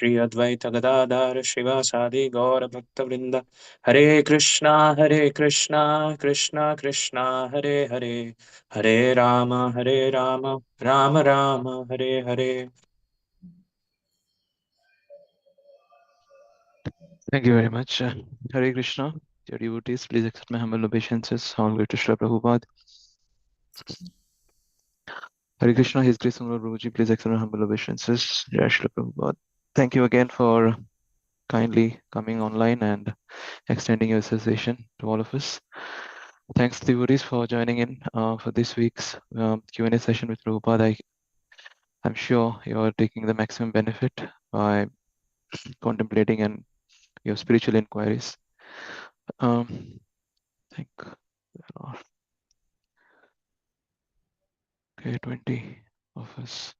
Shri Advaita Gadadhar Shivasadi Gaura Bhakta Vrinda. Hare Krishna, Krishna Krishna, Hare Hare, Hare Rama, Rama Rama, Hare Hare. Thank you very much. Hare Krishna. Dear devotees, please accept my humble obeisances. All glory to Srila Prabhupada. Hare Krishna, His Grace Sundar Prabhuji, please accept my humble obeisances. Jai Srila Prabhupada. Thank you again for kindly coming online and extending your association to all of us. Thanks, devotees, for joining in for this week's Q&A session with Prabhupada. I'm sure you're taking the maximum benefit by contemplating and your spiritual inquiries. I think there are 20 of us.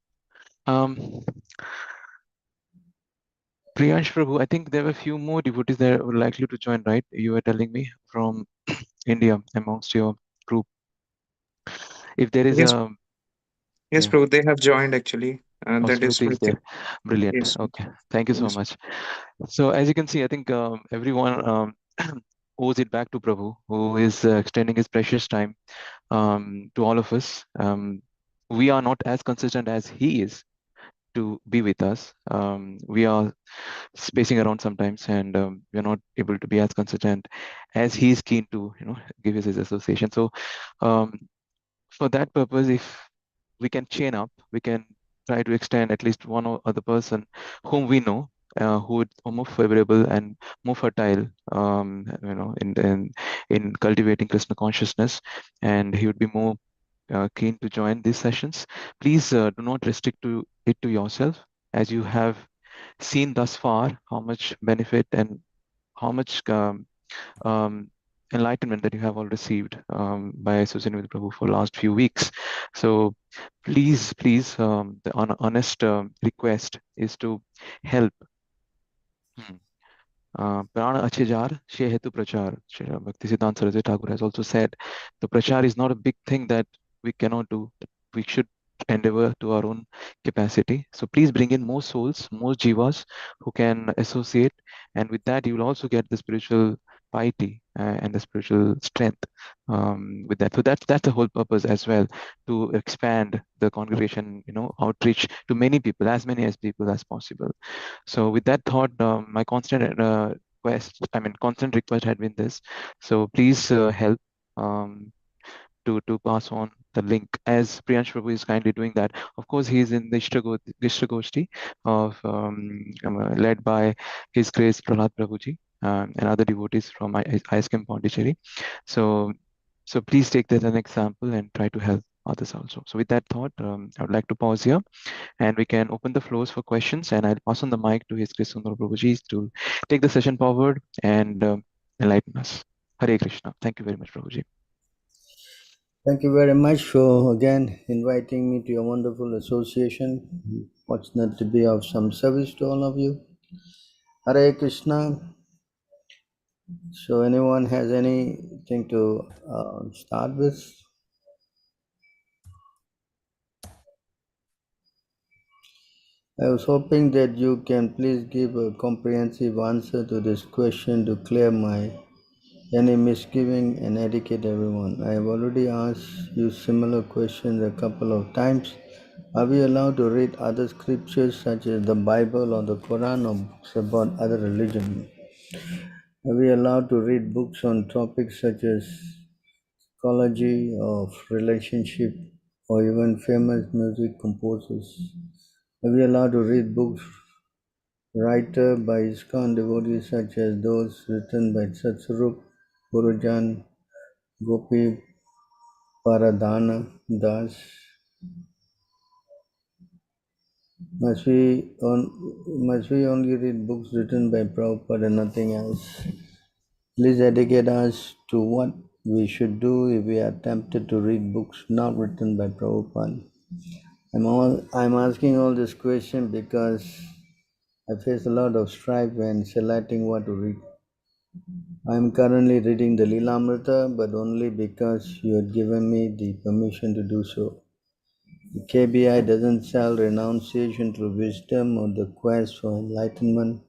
Priyansh Prabhu, I think there were a few more devotees that were likely to join, right? You were telling me from India amongst your group. If there is Yes, a yes, yeah, Prabhu, they have joined actually. That is Smriti is Smriti. there. Brilliant. Yes, Okay. Thank you so yes. much. So as you can see, I think everyone owes it back to Prabhu, who is extending his precious time to all of us. We are not as consistent as he is to be with us. We are spacing around sometimes, and we're not able to be as consistent as he is keen to, give us his association. So, um, for that purpose, if we can chain up, we can try to extend at least one or other person whom we know. Who are more favorable and more fertile, in cultivating Krishna consciousness, and he would be more keen to join these sessions. Please do not restrict it to yourself, as you have seen thus far how much benefit and how much um, enlightenment that you have all received by associating with Prabhu for last few weeks. So please, the honest request is to help. Prana अच्छे jar शे हेतु प्रचार. Bhakti Siddhanta Saraswati Thakur has also said the prachar is not a big thing that we cannot do. We should endeavor to our own capacity. So please bring in more souls, more jivas who can associate, and with that you will also get the spiritual piety and the spiritual strength with that. So that's the whole purpose as well, to expand the congregation, outreach to many people, as many as people as possible. So with that thought, my constant request had been this. So please help um, to pass on the link, as Priyansh Prabhu is kindly doing that. Of course, he is in the Ishtagoshti of led by His Grace Prahlad Prabhuji and other devotees from ISKCON Pondicherry. So please take that as an example and try to help others also. So with that thought, I would like to pause here, and we can open the floors for questions, and I'll pass on the mic to His Grace Sundar Prabhuji to take the session forward and enlighten us. Hare Krishna. Thank you very much, Prabhuji. Thank you very much for again inviting me to your wonderful association. Fortunate to be of some service to all of you. Hare Krishna. So, anyone has anything to start with? I was hoping that you can please give a comprehensive answer to this question to clear my any misgiving and educate everyone. I have already asked you similar questions a couple of times. Are we allowed to read other scriptures such as the Bible or the Quran or books about other religions? Are we allowed to read books on topics such as psychology of relationship or even famous music composers? Are we allowed to read books written by ISKCON devotees such as those written by Satsarup, Gurujan, Gopi Paradhana Das? Must we only read books written by Prabhupada and nothing else? Please educate us to what we should do if we are tempted to read books not written by Prabhupada. I'm asking all this question because I face a lot of strife when selecting what to read. I'm currently reading the Lilamrita, but only because you had given me the permission to do so. KBI doesn't sell renunciation through wisdom or the quest for enlightenment.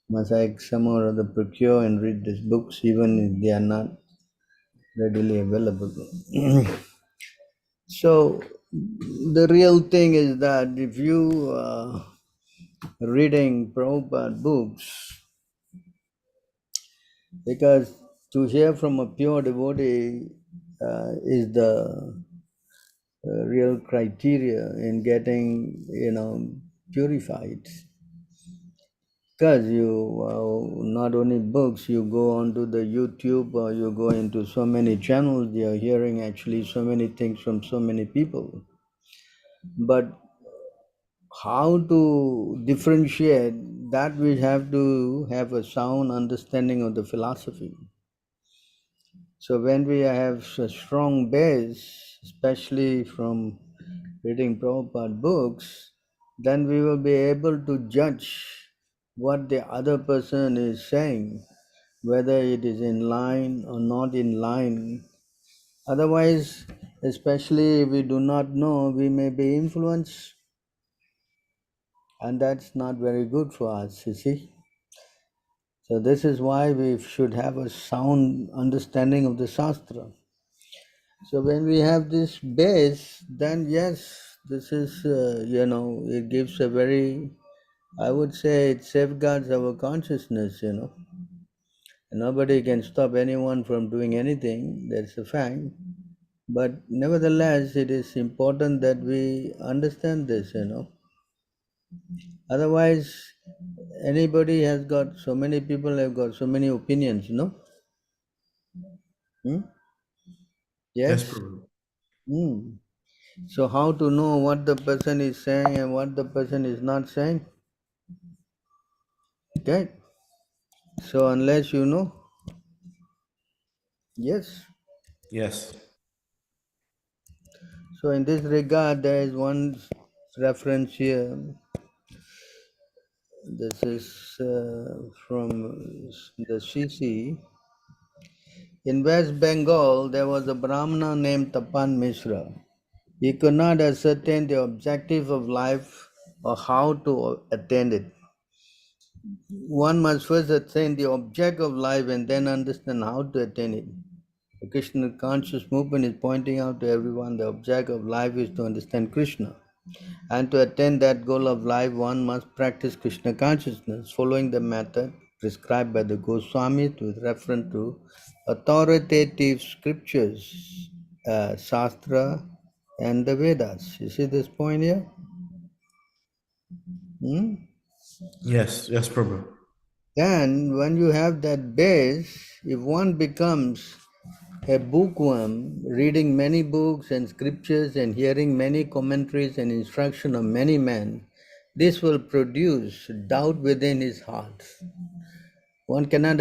Must I somehow or other procure and read these books even if they are not readily available? So the real thing is that if you are reading Prabhupada books, because to hear from a pure devotee is the real criteria in getting, purified. Because you not only books, you go onto the YouTube or you go into so many channels, you are hearing actually so many things from so many people. But how to differentiate that, we have to have a sound understanding of the philosophy. So when we have a strong base, especially from reading Prabhupada books, then we will be able to judge what the other person is saying, whether it is in line or not in line. Otherwise, especially if we do not know, we may be influenced, and that's not very good for us, you see. So this is why we should have a sound understanding of the Shastra. So when we have this base, then yes, this is, it gives a very, I would say it safeguards our consciousness, Nobody can stop anyone from doing anything, that's a fact. But nevertheless, it is important that we understand this, Otherwise, anybody has got, so many people have got so many opinions, Hmm? Yes, Yes? Prabhu. Hmm. So how to know what the person is saying and what the person is not saying? Okay? So unless you know, yes. Yes. So in this regard, there is one reference here. This is from the CC. In West Bengal, there was a Brahmana named Tapan Mishra. He could not ascertain the objective of life or how to attain it. One must first attain the object of life and then understand how to attain it. The Krishna conscious movement is pointing out to everyone the object of life is to understand Krishna. And to attain that goal of life, one must practice Krishna consciousness, following the method prescribed by the Goswamis with reference to authoritative scriptures, Shastra, and the Vedas. You see this point here? Yes, Prabhu. Then, when you have that base, if one becomes a bookworm, reading many books and scriptures and hearing many commentaries and instruction of many men, this will produce doubt within his heart. One cannot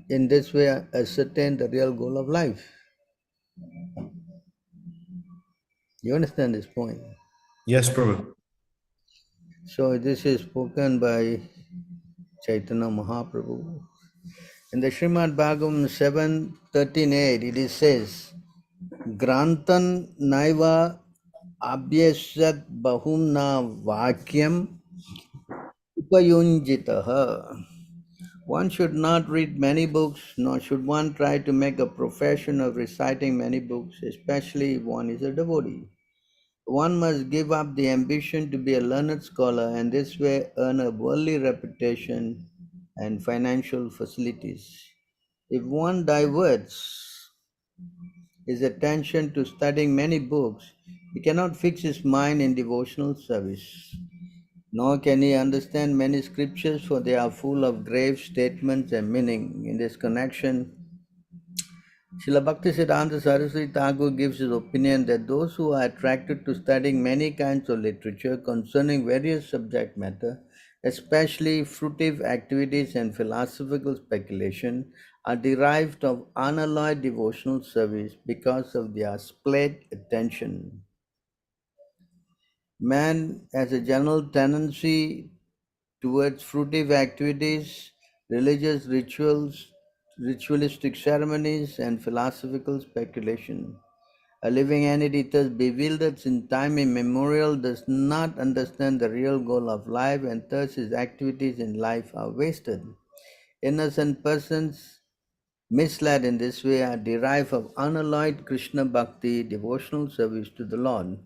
in this way ascertain the real goal of life. You understand this point? Yes, Prabhu. So this is spoken by Chaitanya Mahaprabhu. In the Srimad Bhagavatam 7:13-8, it says, Grantan naiva abhyasat bahumna vakyam upayunjitaha. One should not read many books, nor should one try to make a profession of reciting many books, especially if one is a devotee. One must give up the ambition to be a learned scholar and this way earn a worldly reputation and financial facilities. If one diverts his attention to studying many books, he cannot fix his mind in devotional service. Nor can he understand many scriptures, for they are full of grave statements and meaning. In this connection, Srila Bhaktisiddhanta Saraswati Thakur gives his opinion that those who are attracted to studying many kinds of literature concerning various subject matter, especially fruitive activities and philosophical speculation, are derived of unalloyed devotional service because of their split attention. Man has a general tendency towards fruitive activities, religious rituals, ritualistic ceremonies, and philosophical speculation. A living entity thus bewildered since time immemorial does not understand the real goal of life, and thus his activities in life are wasted. Innocent persons misled in this way are derived of unalloyed Krishna Bhakti, devotional service to the Lord.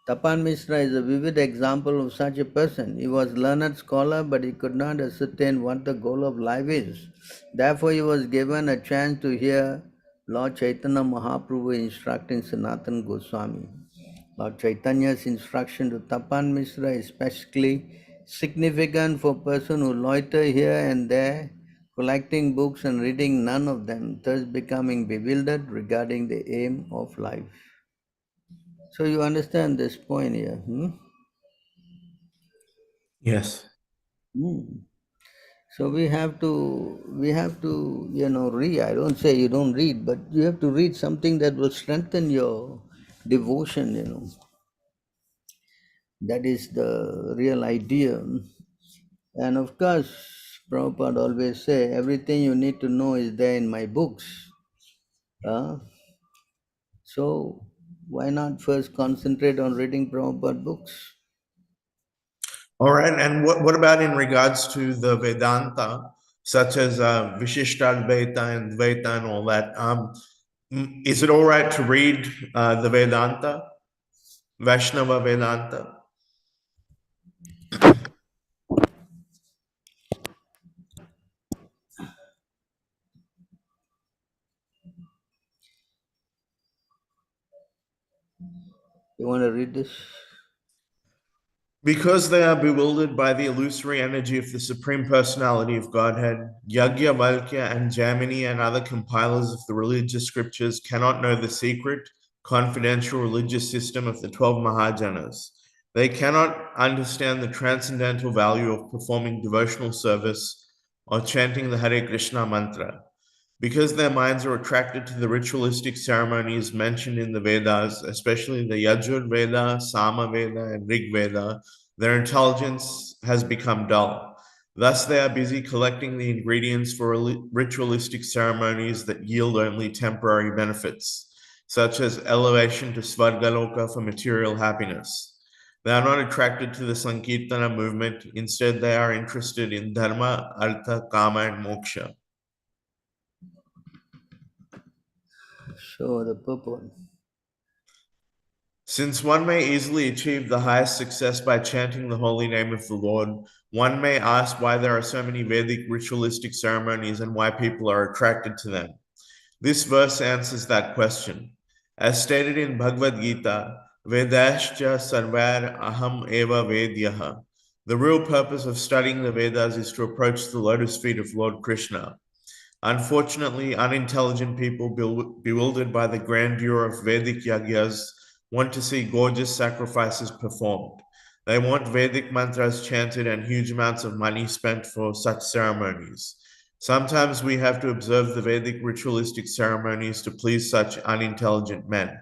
Tapan Mishra is a vivid example of such a person. He was a learned scholar, but he could not ascertain what the goal of life is. Therefore, he was given a chance to hear Lord Chaitanya Mahaprabhu instructing Sanatana Goswami. Lord Chaitanya's instruction to Tapan Mishra is especially significant for a person who loiter here and there, collecting books and reading none of them, thus becoming bewildered regarding the aim of life. So you understand this point here? Yes. So we have to read. I don't say you don't read, but you have to read something that will strengthen your devotion. That is the real idea. And of course, Prabhupada always say, everything you need to know is there in my books. So why not first concentrate on reading Prabhupada books? All right. And what about in regards to the Vedanta, such as Vishishtadvaita and Dvaita and all that? Is it all right to read the Vedanta, Vaishnava Vedanta? You want to read this? Because they are bewildered by the illusory energy of the Supreme Personality of Godhead, Yajnavalkya and Jamini and other compilers of the religious scriptures cannot know the secret, confidential religious system of the 12 Mahajanas. They cannot understand the transcendental value of performing devotional service or chanting the Hare Krishna mantra. Because their minds are attracted to the ritualistic ceremonies mentioned in the Vedas, especially the Yajur Veda, Sama Veda, and Rig Veda, their intelligence has become dull. Thus, they are busy collecting the ingredients for ritualistic ceremonies that yield only temporary benefits, such as elevation to Svargaloka for material happiness. They are not attracted to the Sankirtana movement. Instead, they are interested in Dharma, Artha, Kama, and Moksha. So the purport. Since one may easily achieve the highest success by chanting the holy name of the Lord, one may ask why there are so many Vedic ritualistic ceremonies and why people are attracted to them. This verse answers that question. As stated in Bhagavad Gita, Vedascha sarvar aham eva vedyaha. The real purpose of studying the Vedas is to approach the lotus feet of Lord Krishna. Unfortunately, unintelligent people bewildered by the grandeur of Vedic yagyas want to see gorgeous sacrifices performed. They want Vedic mantras chanted and huge amounts of money spent for such ceremonies. Sometimes we have to observe the Vedic ritualistic ceremonies to please such unintelligent men.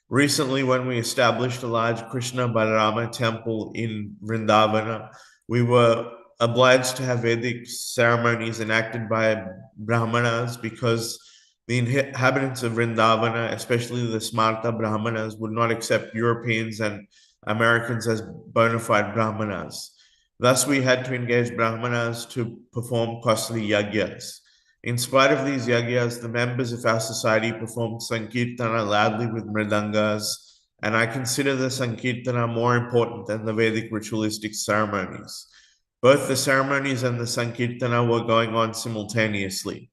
Recently, when we established a large Krishna Balarama temple in Vrindavana, we were obliged to have Vedic ceremonies enacted by Brahmanas because the inhabitants of Vrindavana, especially the Smarta Brahmanas, would not accept Europeans and Americans as bona fide Brahmanas. Thus, we had to engage Brahmanas to perform costly yagyas. In spite of these yagyas, the members of our society performed Sankirtana loudly with mridangas, and I consider the Sankirtana more important than the Vedic ritualistic ceremonies. Both the ceremonies and the Sankirtana were going on simultaneously.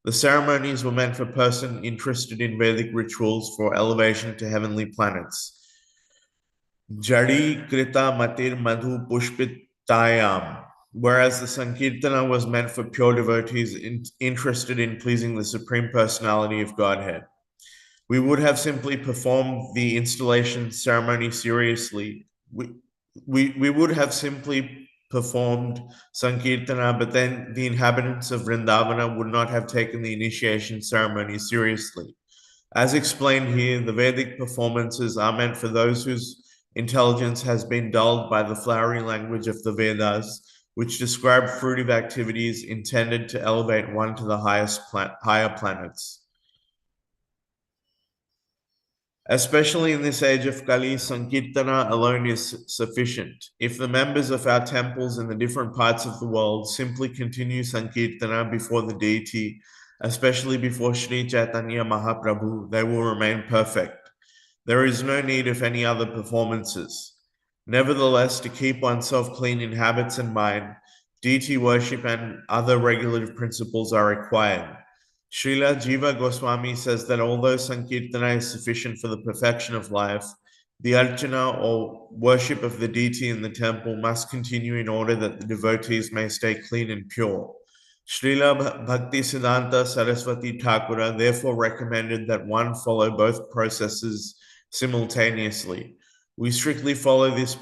The ceremonies were meant for a person interested in Vedic rituals for elevation to heavenly planets. Jari Krita Matir Madhu Pushpitayam. Whereas the Sankirtana was meant for pure devotees interested in pleasing the Supreme Personality of Godhead. We would have simply performed the installation ceremony seriously. We would have simply performed Sankirtana, but then the inhabitants of Vrindavana would not have taken the initiation ceremony seriously. As explained here, the Vedic performances are meant for those whose intelligence has been dulled by the flowery language of the Vedas, which describe fruitive activities intended to elevate one to the higher planets. Especially in this age of Kali, Sankirtana alone is sufficient. If the members of our temples in the different parts of the world simply continue Sankirtana before the deity, especially before Sri Chaitanya Mahaprabhu, they will remain perfect. There is no need of any other performances. Nevertheless, to keep oneself clean in habits and mind, deity worship and other regulative principles are required. Srila Jiva Goswami says that although Sankirtana is sufficient for the perfection of life, the archana or worship of the deity in the temple must continue in order that the devotees may stay clean and pure. Srila Bhaktisiddhanta Saraswati Thakura therefore recommended that one follow both processes simultaneously. We strictly follow his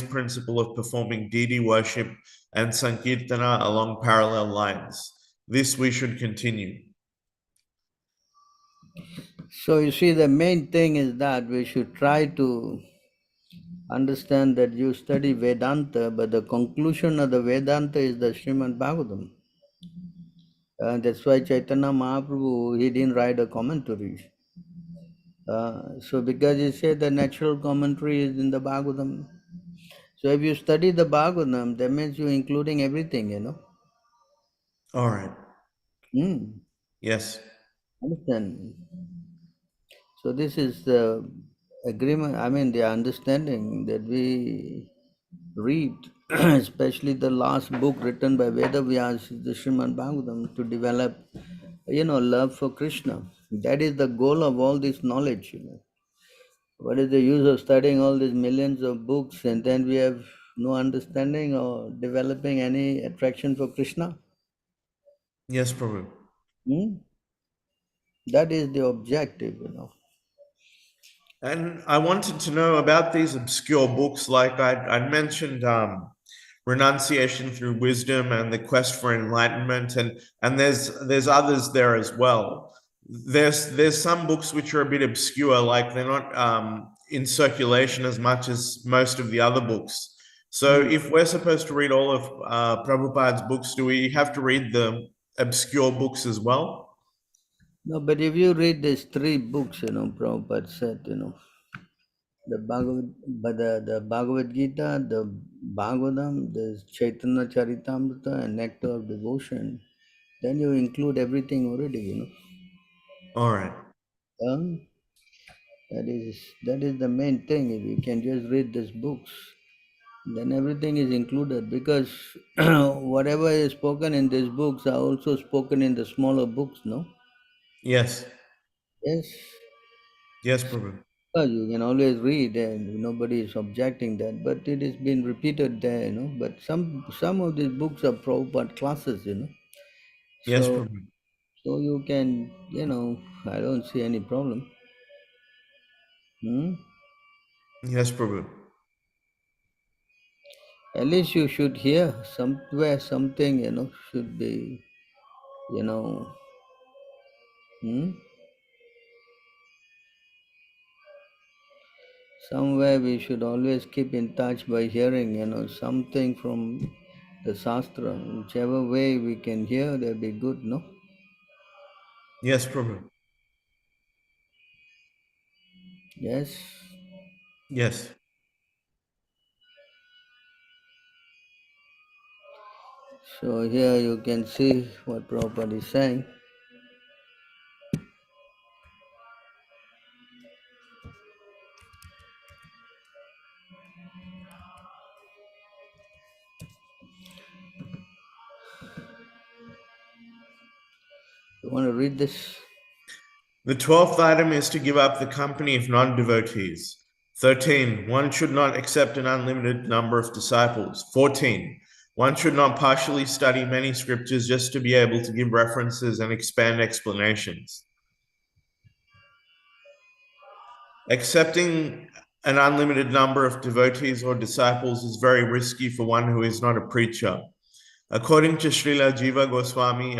principle of performing deity worship and Sankirtana along parallel lines. This we should continue. So you see, the main thing is that we should try to understand that you study Vedanta, but the conclusion of the Vedanta is the Srimad Bhagavatam. That's why Chaitanya Mahaprabhu, he didn't write a commentary. So because he said the natural commentary is in the Bhagavatam. So if you study the Bhagavatam, that means you're including everything, All right. Yes. Understand? So this is the agreement, the understanding that we read, especially the last book written by Veda Vyas, the Srimad Bhagavatam, to develop, love for Krishna. That is the goal of all this knowledge, What is the use of studying all these millions of books and then we have no understanding or developing any attraction for Krishna? Yes, Prabhu. That is the objective, And I wanted to know about these obscure books, like I mentioned Renunciation Through Wisdom and The Quest for Enlightenment, and there's others there as well. There's some books which are a bit obscure, like they're not in circulation as much as most of the other books. So if we're supposed to read all of Prabhupada's books, do we have to read the obscure books as well? No, but if you read these three books, Prabhupada said, the Bhagavad Gita, the Bhagavatam, the Chaitanya Charitamrita, and Nectar of Devotion, then you include everything already, All right. That is the main thing. If you can just read these books, then everything is included, because whatever is spoken in these books are also spoken in the smaller books, no? Yes. Yes. Yes, Prabhu. You can always read and nobody is objecting that, but it has been repeated there, But some of these books are Prabhupada classes, Yes, So, Prabhu. so you can, I don't see any problem. Yes, Prabhu. At least you should hear somewhere something, should be, Somewhere we should always keep in touch by hearing, something from the Shastra. Whichever way we can hear, that'll be good, no? Yes, Prabhu. Yes. Yes. So here you can see what Prabhupada is saying. You want to read this? The 12th item is to give up the company of non-devotees. 13. One should not accept an unlimited number of disciples. 14. One should not partially study many scriptures just to be able to give references and expand explanations. Accepting an unlimited number of devotees or disciples is very risky for one who is not a preacher. According to Srila Jiva Goswami,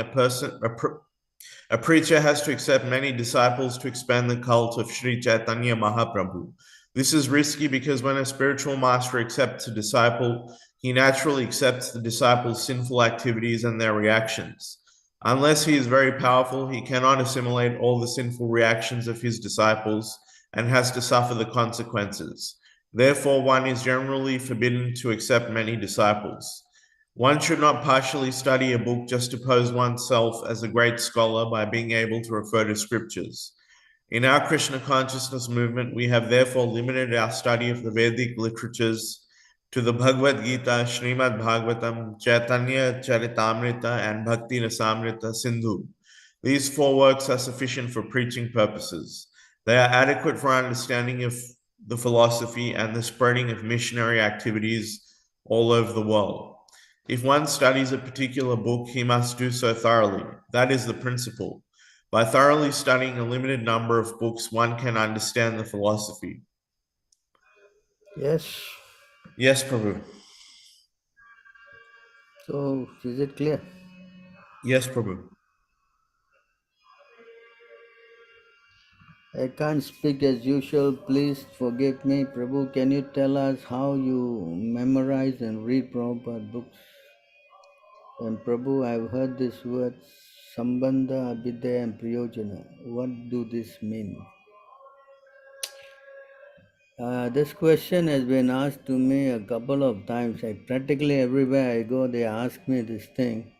a preacher has to accept many disciples to expand the cult of Sri Chaitanya Mahaprabhu. This is risky because when a spiritual master accepts a disciple, he naturally accepts the disciple's sinful activities and their reactions. Unless he is very powerful, he cannot assimilate all the sinful reactions of his disciples and has to suffer the consequences. Therefore, one is generally forbidden to accept many disciples. One should not partially study a book just to pose oneself as a great scholar by being able to refer to scriptures. In our Krishna consciousness movement, we have therefore limited our study of the Vedic literatures to the Bhagavad Gita, Srimad Bhagavatam, Chaitanya Charitamrita, and Bhakti Rasamrita Sindhu. These four works are sufficient for preaching purposes. They are adequate for understanding of the philosophy and the spreading of missionary activities all over the world. If one studies a particular book, he must do so thoroughly. That is the principle. By thoroughly studying a limited number of books, one can understand the philosophy. Yes. Yes, Prabhu. So, is it clear? Yes, Prabhu. I can't speak as usual. Please forgive me. Prabhu, can you tell us how you memorize and read Prabhupada books? And Prabhu, I've heard this word Sambandha, Abhidaya and Priyojana. What do this mean? This question has been asked to me a couple of times. Practically everywhere I go, they ask me this thing,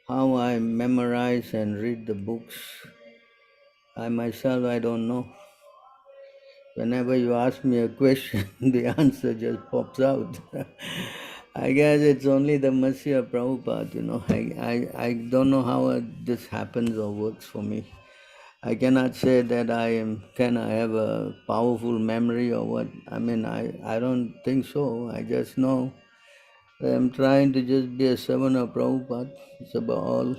how I memorize and read the books. I myself, I don't know. Whenever you ask me a question, the answer just pops out. I guess it's only the mercy of Prabhupada, I don't know how this happens or works for me. I cannot say that can I have a powerful memory or what? I don't think so. I just know that I'm trying to just be a servant of Prabhupada. It's about all.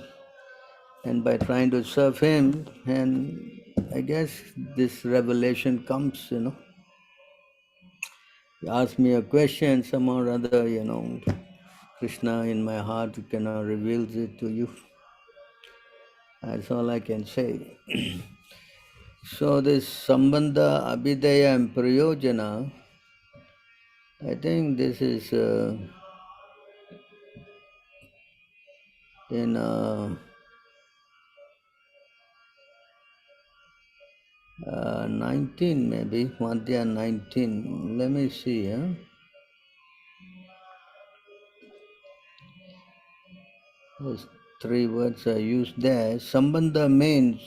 And by trying to serve him, and I guess this revelation comes, You ask me a question, somehow or other, Krishna in my heart cannot reveals it to you. That's all I can say. So this Sambandha, Abhidaya and Prayojana, I think this is in 19 maybe, Madhya 19. Let me see. Those three words are used there. Sambandha means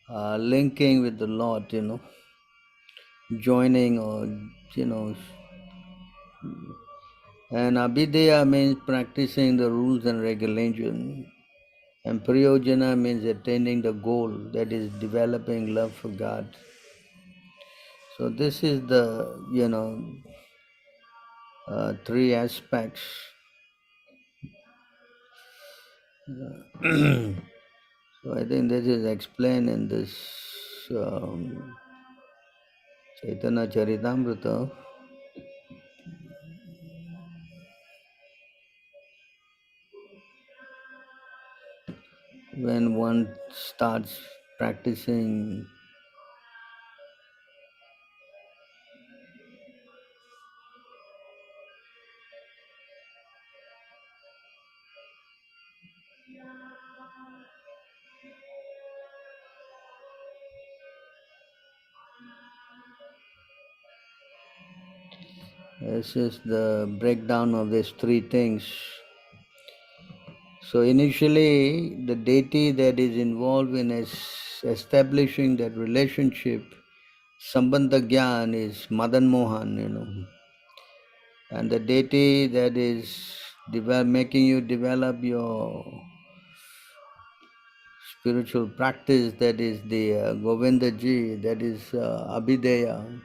linking with the Lord, joining or, and Abhidaya means practicing the rules and regulations. And Priyojana means attaining the goal, that is developing love for God. So this is the, three aspects. So I think this is explained in this Chaitanya Charitamrita. When one starts practicing this is the breakdown of these three things. So initially, the deity that is involved in establishing that relationship, Sambandha Gyan, is Madan Mohan, And the deity that is making you develop your spiritual practice, that is the Govinda Ji, that is Abhidaya.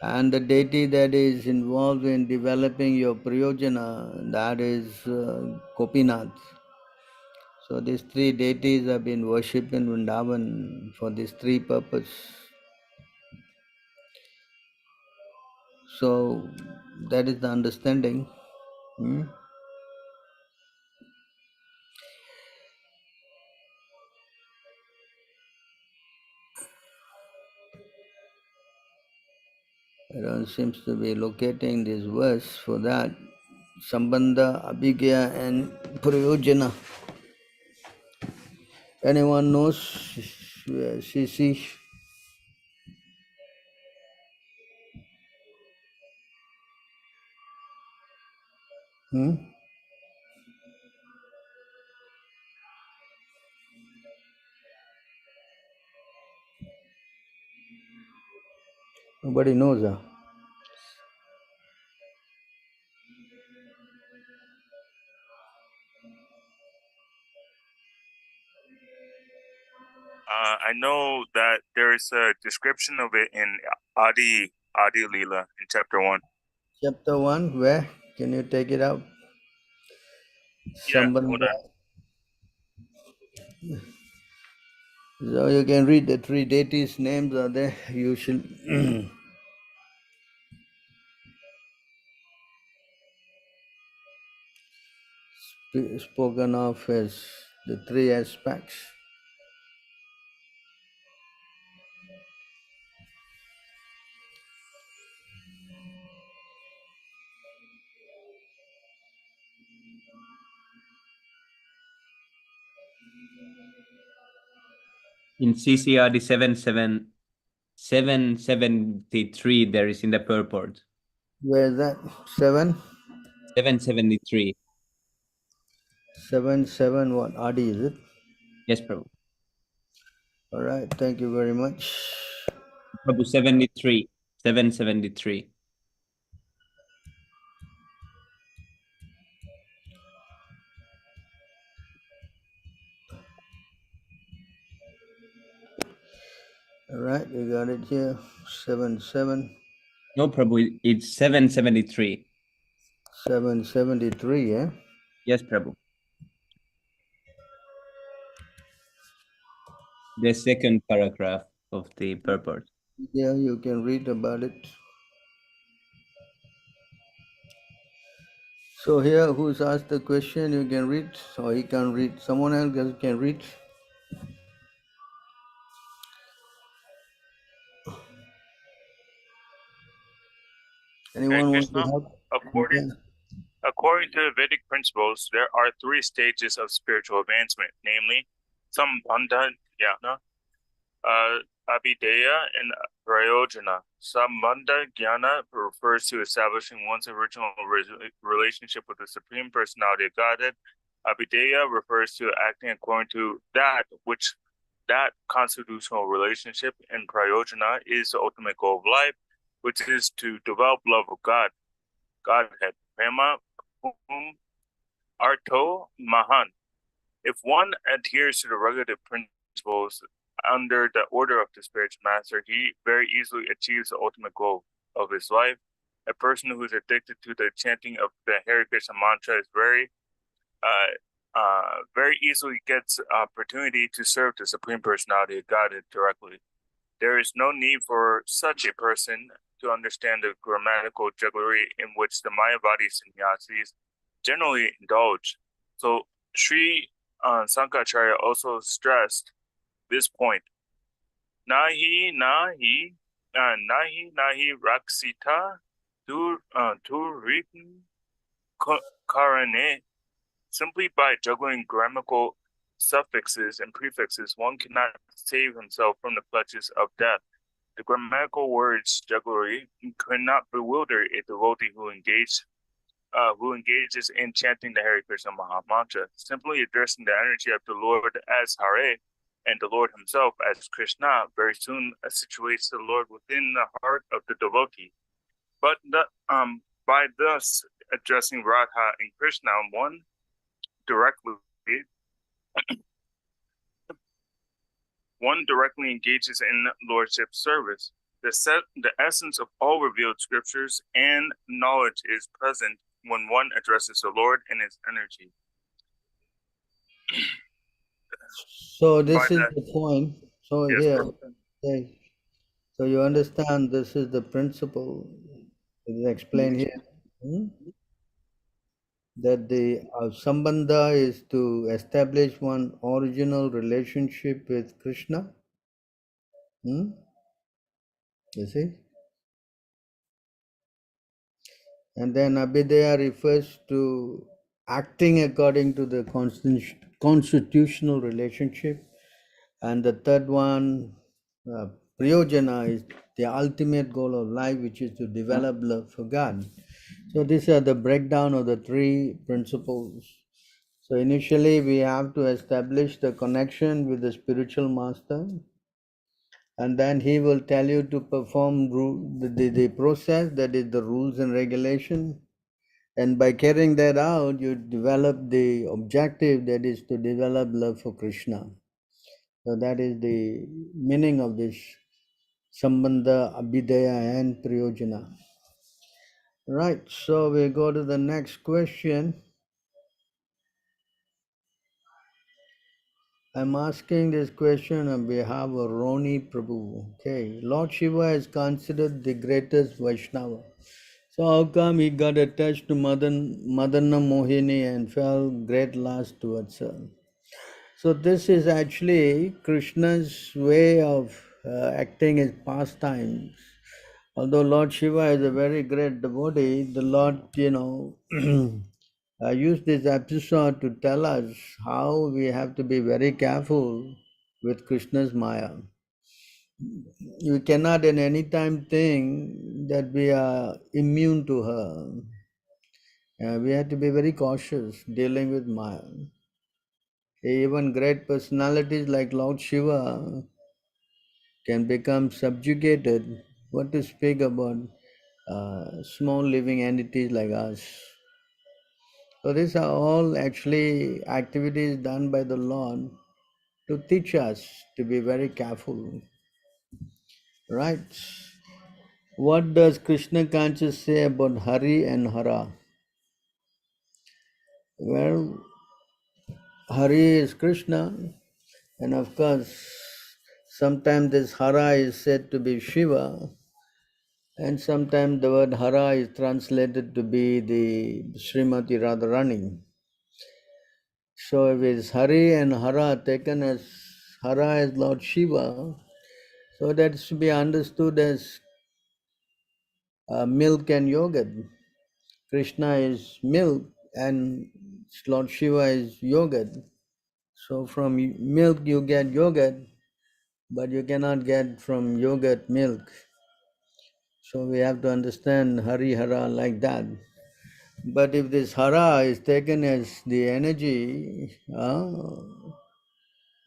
And the deity that is involved in developing your Priyojana, that is Gopinath. So these three deities have been worshipped in Vrindavan for these three purposes. So that is the understanding. I don't seem to be locating this verse for that. Sambandha, Abhigya and Prayojana. Anyone knows Shishi? Nobody knows, huh? I know that there is a description of it in Adi Leela in chapter 1. Chapter 1, where? Can you take it out? Yeah, hold on. So you can read the three deities' names are there. You should spoken of as the three aspects. In CCRD 773, there is in the purport. Where is that? 7? 773. 7 what? Adi, is it? Yes, Prabhu. All right, thank you very much. Prabhu 73. 773. All right, you got it here. 7. No, Prabhu, it's 773. 773, yeah? Yes, Prabhu. The second paragraph of the purport. Yeah, you can read about it. So here, who's asked the question, you can read, or he can read. Someone else can read. Anyone Hare want to Krishna, help? according to the Vedic principles, there are three stages of spiritual advancement, namely Sambandha Jnana, Abhideya, and Prayojana. Sambandha Jnana refers to establishing one's original relationship with the Supreme Personality of Godhead. Abhideya refers to acting according to that constitutional relationship, and Prayojana is the ultimate goal of life, which is to develop love of Godhead. Prema Arto Mahan. If one adheres to the regulative principles under the order of the spiritual master, he very easily achieves the ultimate goal of his life. A person who is addicted to the chanting of the Hare Krishna mantra is very easily gets opportunity to serve the Supreme Personality of Godhead directly. There is no need for such a person to understand the grammatical jugglery in which the Mayavadi sannyasis generally indulge. So Sri Sankaracharya also stressed this point. Nahi raksita turitin karane. Simply by juggling grammatical suffixes and prefixes, one cannot save himself from the clutches of death. The grammatical words jugglery cannot bewilder a devotee who engages in chanting the Hare Krishna Maha Mantra. Simply addressing the energy of the Lord as Hare and the Lord himself as Krishna very soon situates the Lord within the heart of the devotee. But by thus addressing Radha and Krishna, one directly engages in lordship service. The essence of all revealed scriptures and knowledge is present when one addresses the Lord in his energy. So this is the point. So yes, here, okay. So you understand this is the principle. It is explained here. That the sambandha is to establish one original relationship with Krishna. You see? And then abhideya refers to acting according to the constitutional relationship. And the third one, priyojana, is the ultimate goal of life, which is to develop love for God. So these are the breakdown of the three principles. So initially we have to establish the connection with the spiritual master, and then he will tell you to perform the process, that is the rules and regulation. And by carrying that out, you develop the objective, that is to develop love for Krishna. So that is the meaning of this Sambandha, Abhidaya and Priyojana. Right, so we go to the next question. I'm asking this question on behalf of Roni Prabhu. Okay, Lord Shiva is considered the greatest Vaishnava. So how come he got attached to Madana Mohini and felt great lust towards her? So this is actually Krishna's way of acting his pastimes. Although Lord Shiva is a very great devotee, the Lord, used this episode to tell us how we have to be very careful with Krishna's Maya. We cannot in any time think that we are immune to her. We have to be very cautious dealing with Maya. Even great personalities like Lord Shiva can become subjugated. What to speak about small living entities like us? So these are all actually activities done by the Lord to teach us to be very careful. Right? What does Krishna conscious say about Hari and Hara? Well, Hari is Krishna, and of course, sometimes this Hara is said to be Shiva, and sometimes the word Hara is translated to be the Srimati Radharani. So if it's Hari and Hara taken as Hara as Lord Shiva, so that should be understood as milk and yogurt. Krishna is milk and Lord Shiva is yogurt. So from milk you get yogurt, but you cannot get from yogurt milk. So we have to understand Hari Hara like that. But if this Hara is taken as the energy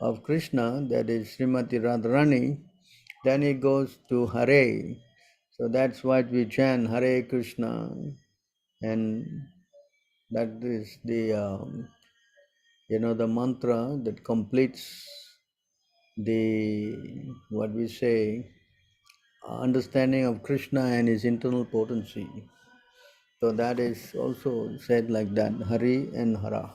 of Krishna, that is Srimati Radharani, then it goes to Hare. So that's why we chant Hare Krishna, and that is the the mantra that completes the what we say understanding of Krishna and his internal potency. So that is also said like that, Hari and Hara.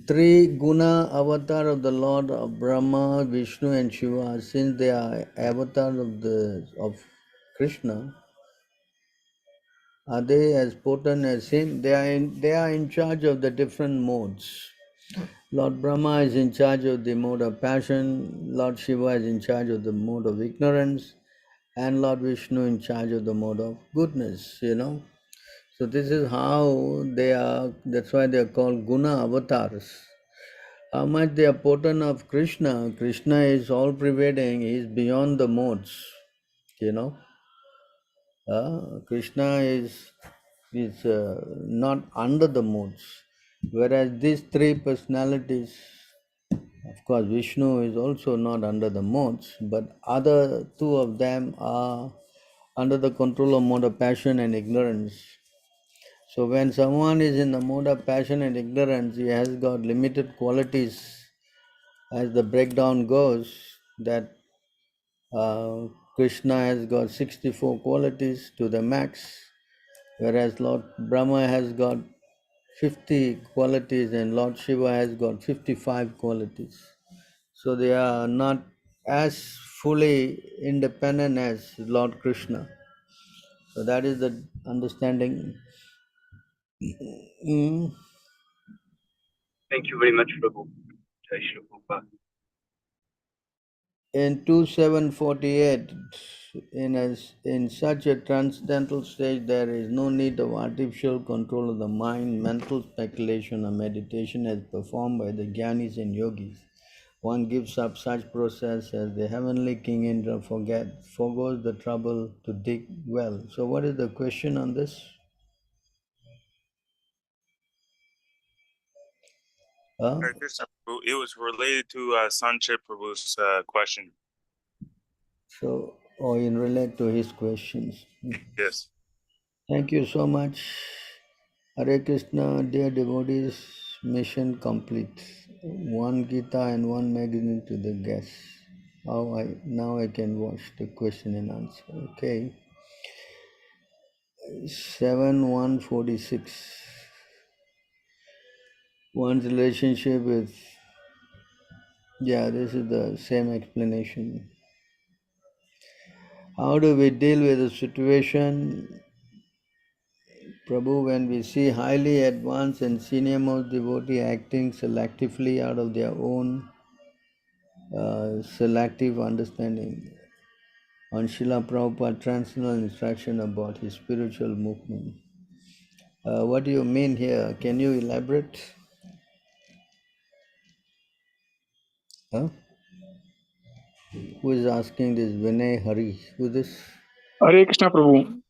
Three guna avatar of the Lord of Brahma, Vishnu and Shiva, since they are avatar of Krishna, are they as potent as him? They are in charge of the different modes. Lord Brahma is in charge of the mode of passion, Lord Shiva is in charge of the mode of ignorance, and Lord Vishnu in charge of the mode of goodness, So this is how they are, that's why they are called guna avatars. How much they are potent of Krishna. Krishna is all pervading, he is beyond the modes, Krishna is not under the modes. Whereas these three personalities, of course, Vishnu is also not under the modes, but other two of them are under the control of mode of passion and ignorance. So when someone is in the mode of passion and ignorance, he has got limited qualities. As the breakdown goes, that Krishna has got 64 qualities to the max, whereas Lord Brahma has got 50 qualities and Lord Shiva has got 55 qualities. So they are not as fully independent as Lord Krishna. So that is the understanding. Thank you very much, Prabhu. Jai Shri Prabhupada. in 2748, in such a transcendental stage, there is no need of artificial control of the mind, mental speculation or meditation as performed by the jnanis and yogis. One gives up such process as the heavenly King Indra forgoes the trouble to dig well. So what is the question on this? Hare Krishna, Prabhu. It was related to Sanchit Prabhu's question. So, or in relate to his questions. Yes. Thank you so much. Hare Krishna, dear devotees, mission complete. One Gita and one magazine to the guests. Now I can watch the question and answer. Okay. 7146. One's relationship with, this is the same explanation. How do we deal with a situation, Prabhu, when we see highly advanced and senior most devotee acting selectively out of their own selective understanding on Srila Prabhupada transcendental instruction about his spiritual movement? What do you mean here? Can you elaborate? Huh? Who is asking this? Vinay Hari. Who is this? Hare Krishna Prabhu.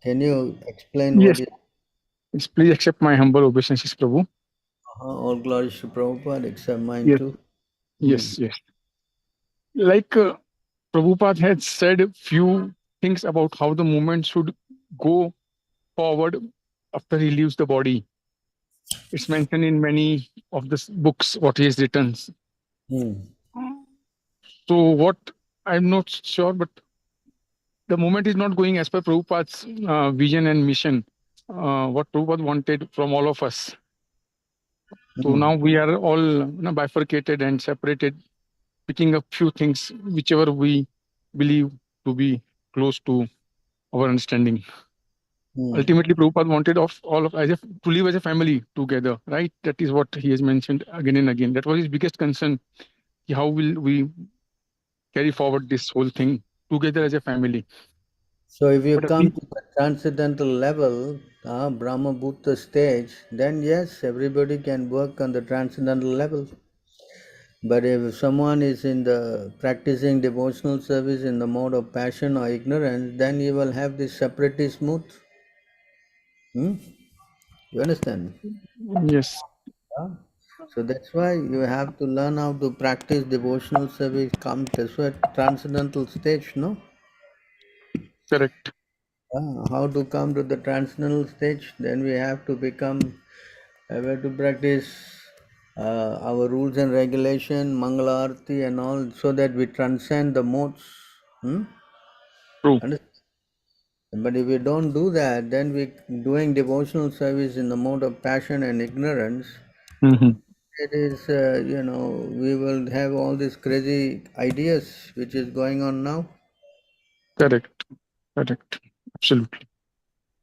Can you explain Yes, what is? yes, please accept my humble obeisances, Prabhu. All glories to Prabhupada, except mine Yes, too. yes, yes. Like Prabhupada had said few things about how the movement should go forward after he leaves the body. It's mentioned in many of the books what he has written. So what, I'm not sure, but the movement is not going as per Prabhupada's vision and mission. What Prabhupada wanted from all of us. So now we are all bifurcated and separated, picking up few things, whichever we believe to be close to our understanding. Ultimately, Prabhupada wanted of all of us to live as a family together, right? That is what he has mentioned again and again. That was his biggest concern. How will we carry forward this whole thing together as a family? So if you come to the transcendental level, Brahma Bhuta stage, then yes, everybody can work on the transcendental level. But if someone is in the practicing devotional service in the mode of passion or ignorance, then you will have this separatist mood. You understand? Yes. So that's why you have to learn how to practice devotional service. That's why transcendental stage, no? Correct. How to come to the transcendental stage? Then we have to practice our rules and regulation, Mangala Arati and all, so that we transcend the modes. True. But if we don't do that, then we doing devotional service in the mode of passion and ignorance. It is, we will have all these crazy ideas which is going on now. Correct. Correct. Absolutely.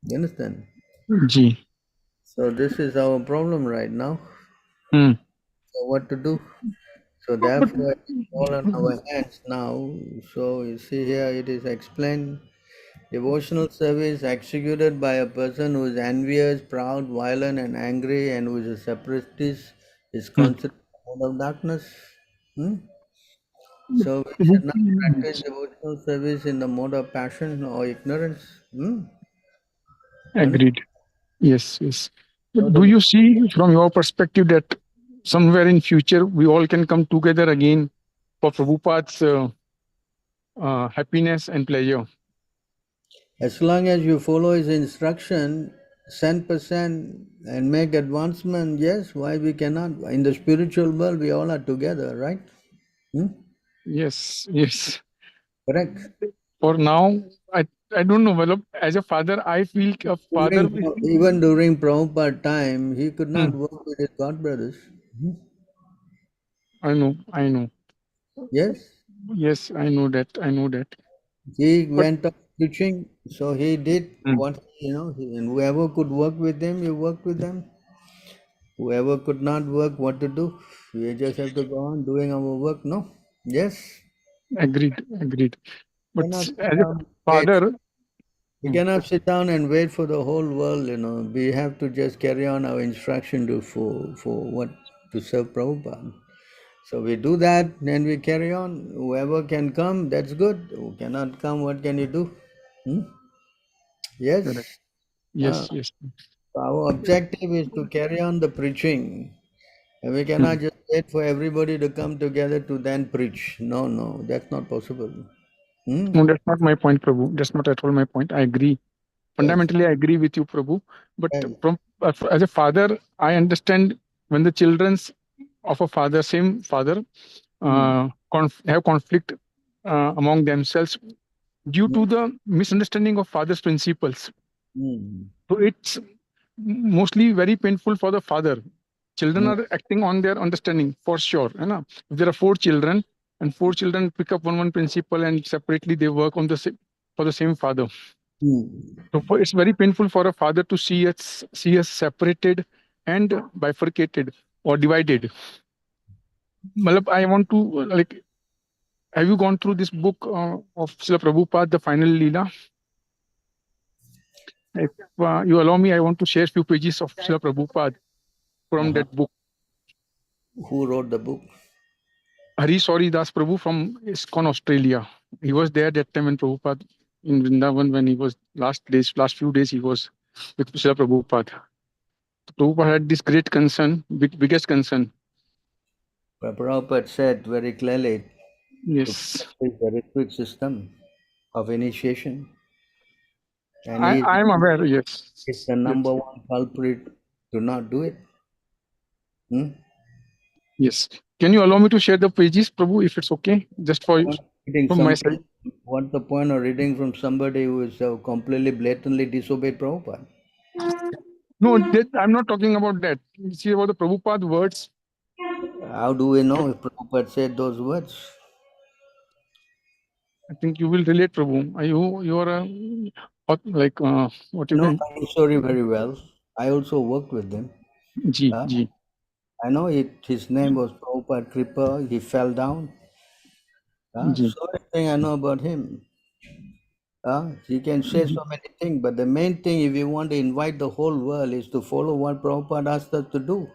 You understand? Ji. So this is our problem right now. So what to do? So therefore, it's all on our hands now. So you see here, it is explained. Devotional service executed by a person who is envious, proud, violent, and angry, and who is a separatist, is considered a mode of darkness. So we should not practice devotional service in the mode of passion or ignorance. Agreed. Yes, yes. But do you see from your perspective that somewhere in future we all can come together again for Prabhupada's happiness and pleasure? As long as you follow his instruction, 100% and make advancement, yes, why we cannot? In the spiritual world, we all are together, right? Yes, yes. Correct. For now, I don't know. Well, as a father, I feel a father. Even during Prabhupada time, he could not work with his god brothers. I know. Yes? Yes, I know that. He went up preaching, so he did what, and whoever could work with him, you work with them. Whoever could not work, what to do? We just have to go on doing our work, no? Yes? Agreed. But Cannot as sit a down and wait. father, We cannot sit down and wait for the whole world, We have to just carry on our instruction to serve Prabhupada. So we do that, then we carry on. Whoever can come, that's good. Who cannot come, what can you do? Yes. correct. Yes. So our objective is to carry on the preaching. And we cannot just wait for everybody to come together to then preach. No, that's not possible. No, that's not my point, Prabhu. That's not at all my point. I agree. Fundamentally, I agree with you, Prabhu. But Yes. from as a father, I understand when the children's of a father, same father, have conflict among themselves due to the misunderstanding of father's principles. So it's mostly very painful for the father. Children are acting on their understanding for sure. If there are 4 children and 4 children pick up one principle and separately they work on for the same father. So it's very painful for a father to see us separated and bifurcated or divided. I want to have you gone through this book of Srila Prabhupada, The Final Leela? If you allow me, I want to share a few pages of Srila Prabhupada from that book. Who wrote the book? Hari Sauri Das Prabhu from ISKCON, Australia. He was there that time when Prabhupada in Vrindavan, when he was last few days, he was with Srila Prabhupada. Prabhupada had this great concern, biggest concern. Prabhupada said very clearly, yes, the ritual system of initiation. And I am aware, yes. It's the number one culprit to not do it. Yes. Can you allow me to share the pages, Prabhu, if it's okay? Just for from my side. What's the point of reading from somebody who is completely blatantly disobeyed Prabhupada? No, I'm not talking about that. See about the Prabhupada words. How do we know if Prabhupada said those words? I think you will relate, Prabhu. You are what you know the story very well. I also worked with them. Ji. I know his name was Prabhupada Kripa. He fell down. So everything I know about him. He can say so many things, but the main thing, if you want to invite the whole world, is to follow what Prabhupada asked us to do.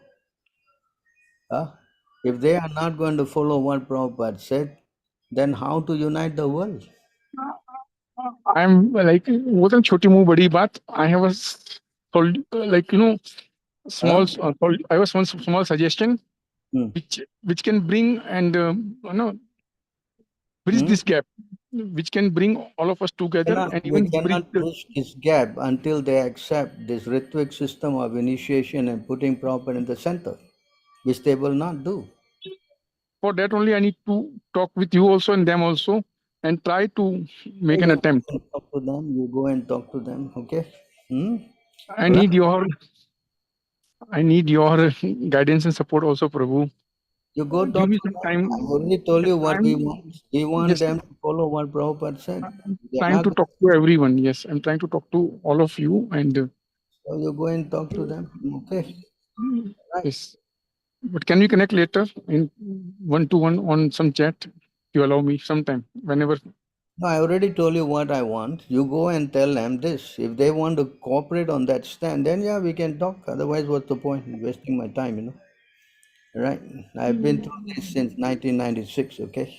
If they are not going to follow what Prabhupada said, then how to unite the world? I'm wasn't choti muh badi baat. I have a small I have one small suggestion which can bring and bridge this gap, which can bring all of us together and even cannot bridge this gap until they accept this ritual system of initiation and putting Prabhupada in the center, which they will not do. For that only I need to talk with you also and them also and try to make an attempt. Talk to them. You go and talk to them, okay? I need your guidance and support also, Prabhu. You go talk to them. Time. I already told you what we want. We want them to follow what Prabhupada said. I'm trying to talk to everyone. Yes, I'm trying to talk to all of you and. So you go and talk to them, okay? Right. Yes. But can we connect later in 1-to-1 on some chat? You allow me sometime, whenever. No, I already told you what I want. You go and tell them this. If they want to cooperate on that stand, then yeah, we can talk. Otherwise, what's the point in wasting my time, Right? I've been through this since 1996, okay?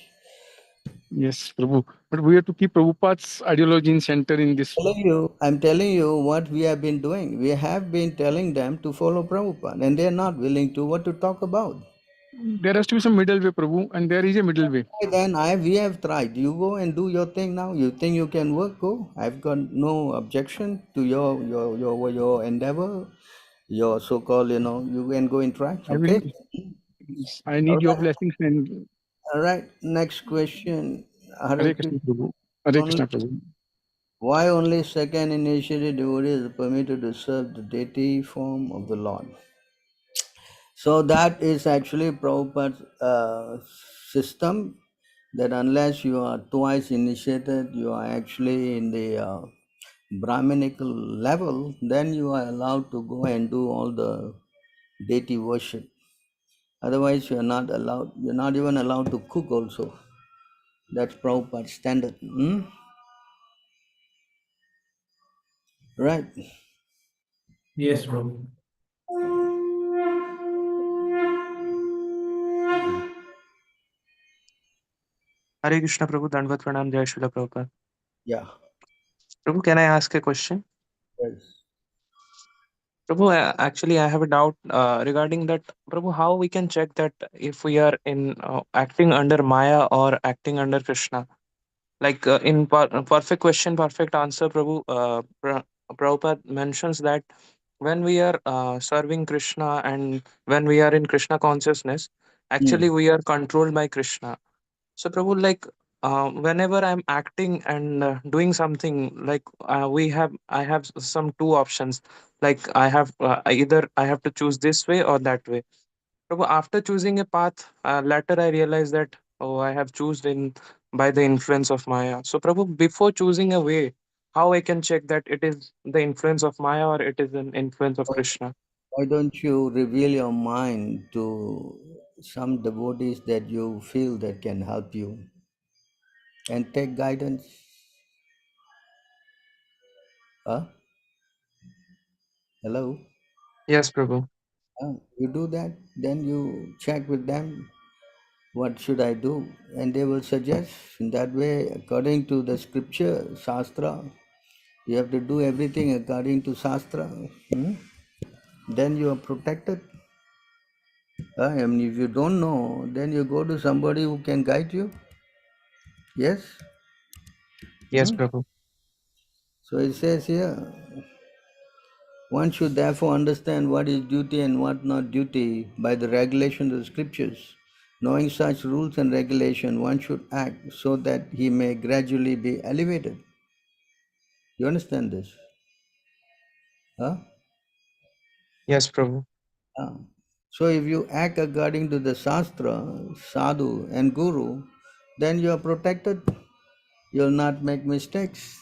Yes, Prabhu. But we have to keep Prabhupada's ideology in center in this. I'm telling you what we have been doing. We have been telling them to follow Prabhupada, and they're not willing to. What to talk about? There has to be some middle way, Prabhu, and there is a middle way. Then we have tried. You go and do your thing now. You think you can work? Go. I've got no objection to your endeavor, your so-called. You can go and try. Okay. I need your blessings and. All right. Next question. Hare Krishna, Prabhu. Hare Krishna, Prabhu. Why only second initiated devotees are permitted to serve the deity form of the Lord? So that is actually Prabhupada's system, that unless you are twice initiated, you are actually in the Brahminical level, then you are allowed to go and do all the deity worship. Otherwise, you are not allowed. You're not even allowed to cook also. That's Prabhupada's standard. Right. Yes, Prabhu. Hare Krishna Prabhu, Dandvat Pranam, Jai Srila Prabhupada. Yeah. Prabhu, can I ask a question? Yes. Prabhu, actually, I have a doubt regarding that. Prabhu, how we can check that if we are in acting under Maya or acting under Krishna? Like in perfect question, perfect answer, Prabhu, Prabhupada mentions that when we are serving Krishna and when we are in Krishna consciousness, Hmm. actually we are controlled by Krishna. So, Prabhu, like whenever I'm acting and doing something, like I have some two options. Like either I have to choose this way or that way. Prabhu, after choosing a path, later I realized that I have chosen by the influence of Maya. So, Prabhu, before choosing a way, how I can check that it is the influence of Maya or it is an influence of Krishna? Why don't you reveal your mind to some devotees that you feel that can help you and take guidance? Huh? Hello? Yes, Prabhu. You do that, then you check with them, what should I do? And they will suggest. In that way, according to the scripture, Shastra, you have to do everything according to Shastra. Then you are protected. I mean, if you don't know, then you go to somebody who can guide you. Yes? Yes, Prabhu. So it says here, one should therefore understand what is duty and what not duty by the regulation of the scriptures. Knowing such rules and regulation, one should act so that he may gradually be elevated. You understand this? Huh? Yes, Prabhu. Ah. So if you act according to the Shastra, Sadhu and Guru, then you are protected. You will not make mistakes.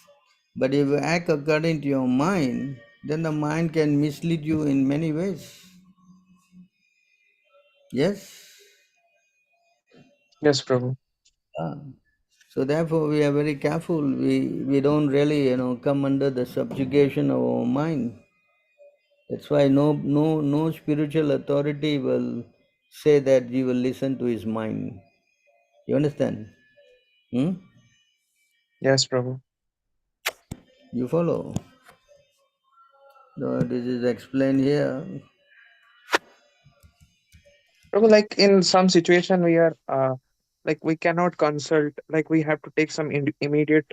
But if you act according to your mind, then the mind can mislead you in many ways. Yes? Yes, Prabhu. Ah. So therefore we are very careful. We don't really, come under the subjugation of our mind. That's why no spiritual authority will say that you will listen to his mind. You understand? Yes, Prabhu. You follow? No, this is explained here. Prabhu, like in some situation, we are like we cannot consult, like we have to take some immediate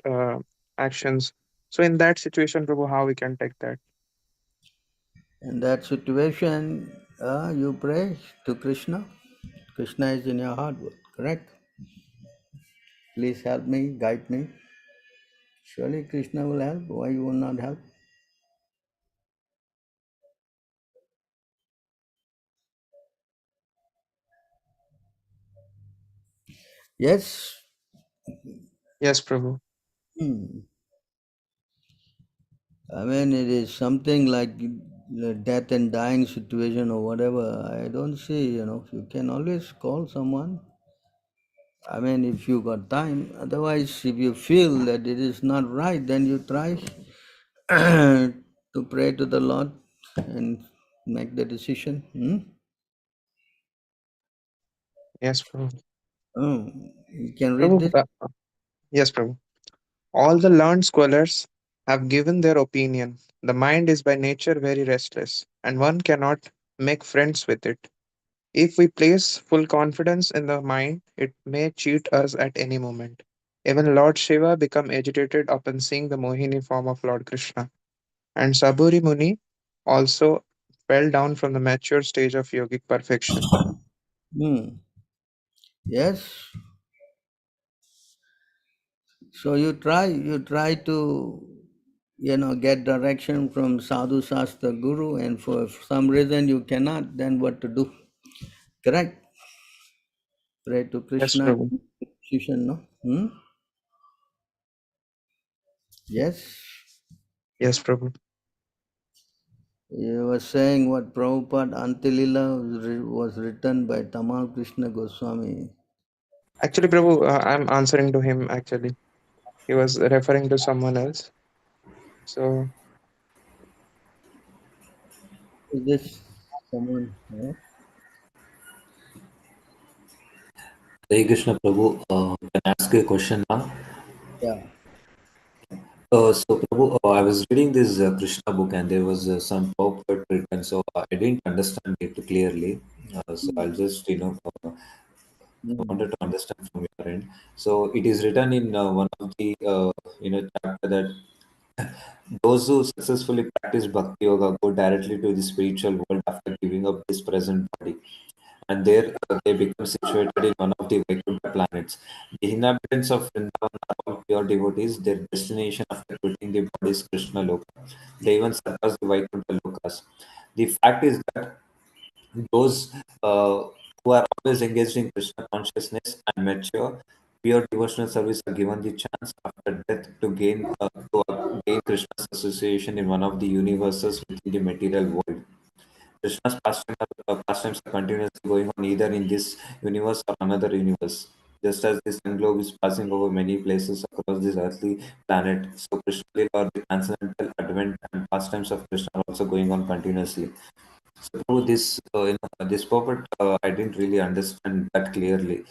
actions. So in that situation, Prabhu, how we can take that? In that situation, you pray to Krishna. Krishna is in your heart, correct? Please help me, guide me. Surely Krishna will help. Why you will not help? Yes. Yes, Prabhu. I mean, it is something like death and dying situation or whatever. I don't see, you can always call someone. I mean, if you got time. Otherwise, if you feel that it is not right, then you try to pray to the Lord and make the decision. Yes, Prabhu. Oh, you can read Prabhu, this. yes, Prabhu. All the learned scholars have given their opinion. The mind is by nature very restless, and one cannot make friends with it. If we place full confidence in the mind, it may cheat us at any moment. Even Lord Shiva became agitated upon seeing the Mohini form of Lord Krishna, and Saburi Muni also fell down from the mature stage of yogic perfection. Yes. So you try to, get direction from Sadhu Shastra Guru, and for some reason you cannot, then what to do? Correct? Pray to Yes, Krishna, Prabhu. Shishan, no? Yes. Yes, Prabhu. You were saying what Prabhupada Antilila was written by Tamal Krishna Goswami. Actually, Prabhu, I'm answering to him. Actually, he was referring to someone else. So Is this someone? Hare Krishna Prabhu, can I ask you a question now? Yeah. So Prabhu, I was reading this Krishna book and there was some purport written, so I didn't understand it clearly. So I'll just, I wanted to understand from your end. So it is written in one of the, chapter that those who successfully practice bhakti yoga go directly to the spiritual world after giving up this present body, and there they become situated in one of the Vaikuntha planets. The inhabitants of Vrindavan are all pure devotees. Their destination after quitting the body is Krishna Loka. They even surpass the Vaikuntha Lokas. The fact is that those who are always engaged in Krishna consciousness and mature, pure devotional service are given the chance after death to gain Krishna's association in one of the universes within the material world. Krishna's pastimes are continuously going on either in this universe or another universe. Just as the sun globe is passing over many places across this earthly planet, so Krishna Lila or the transcendental advent and pastimes of Krishna are also going on continuously. So through this, this purport, I didn't really understand that clearly.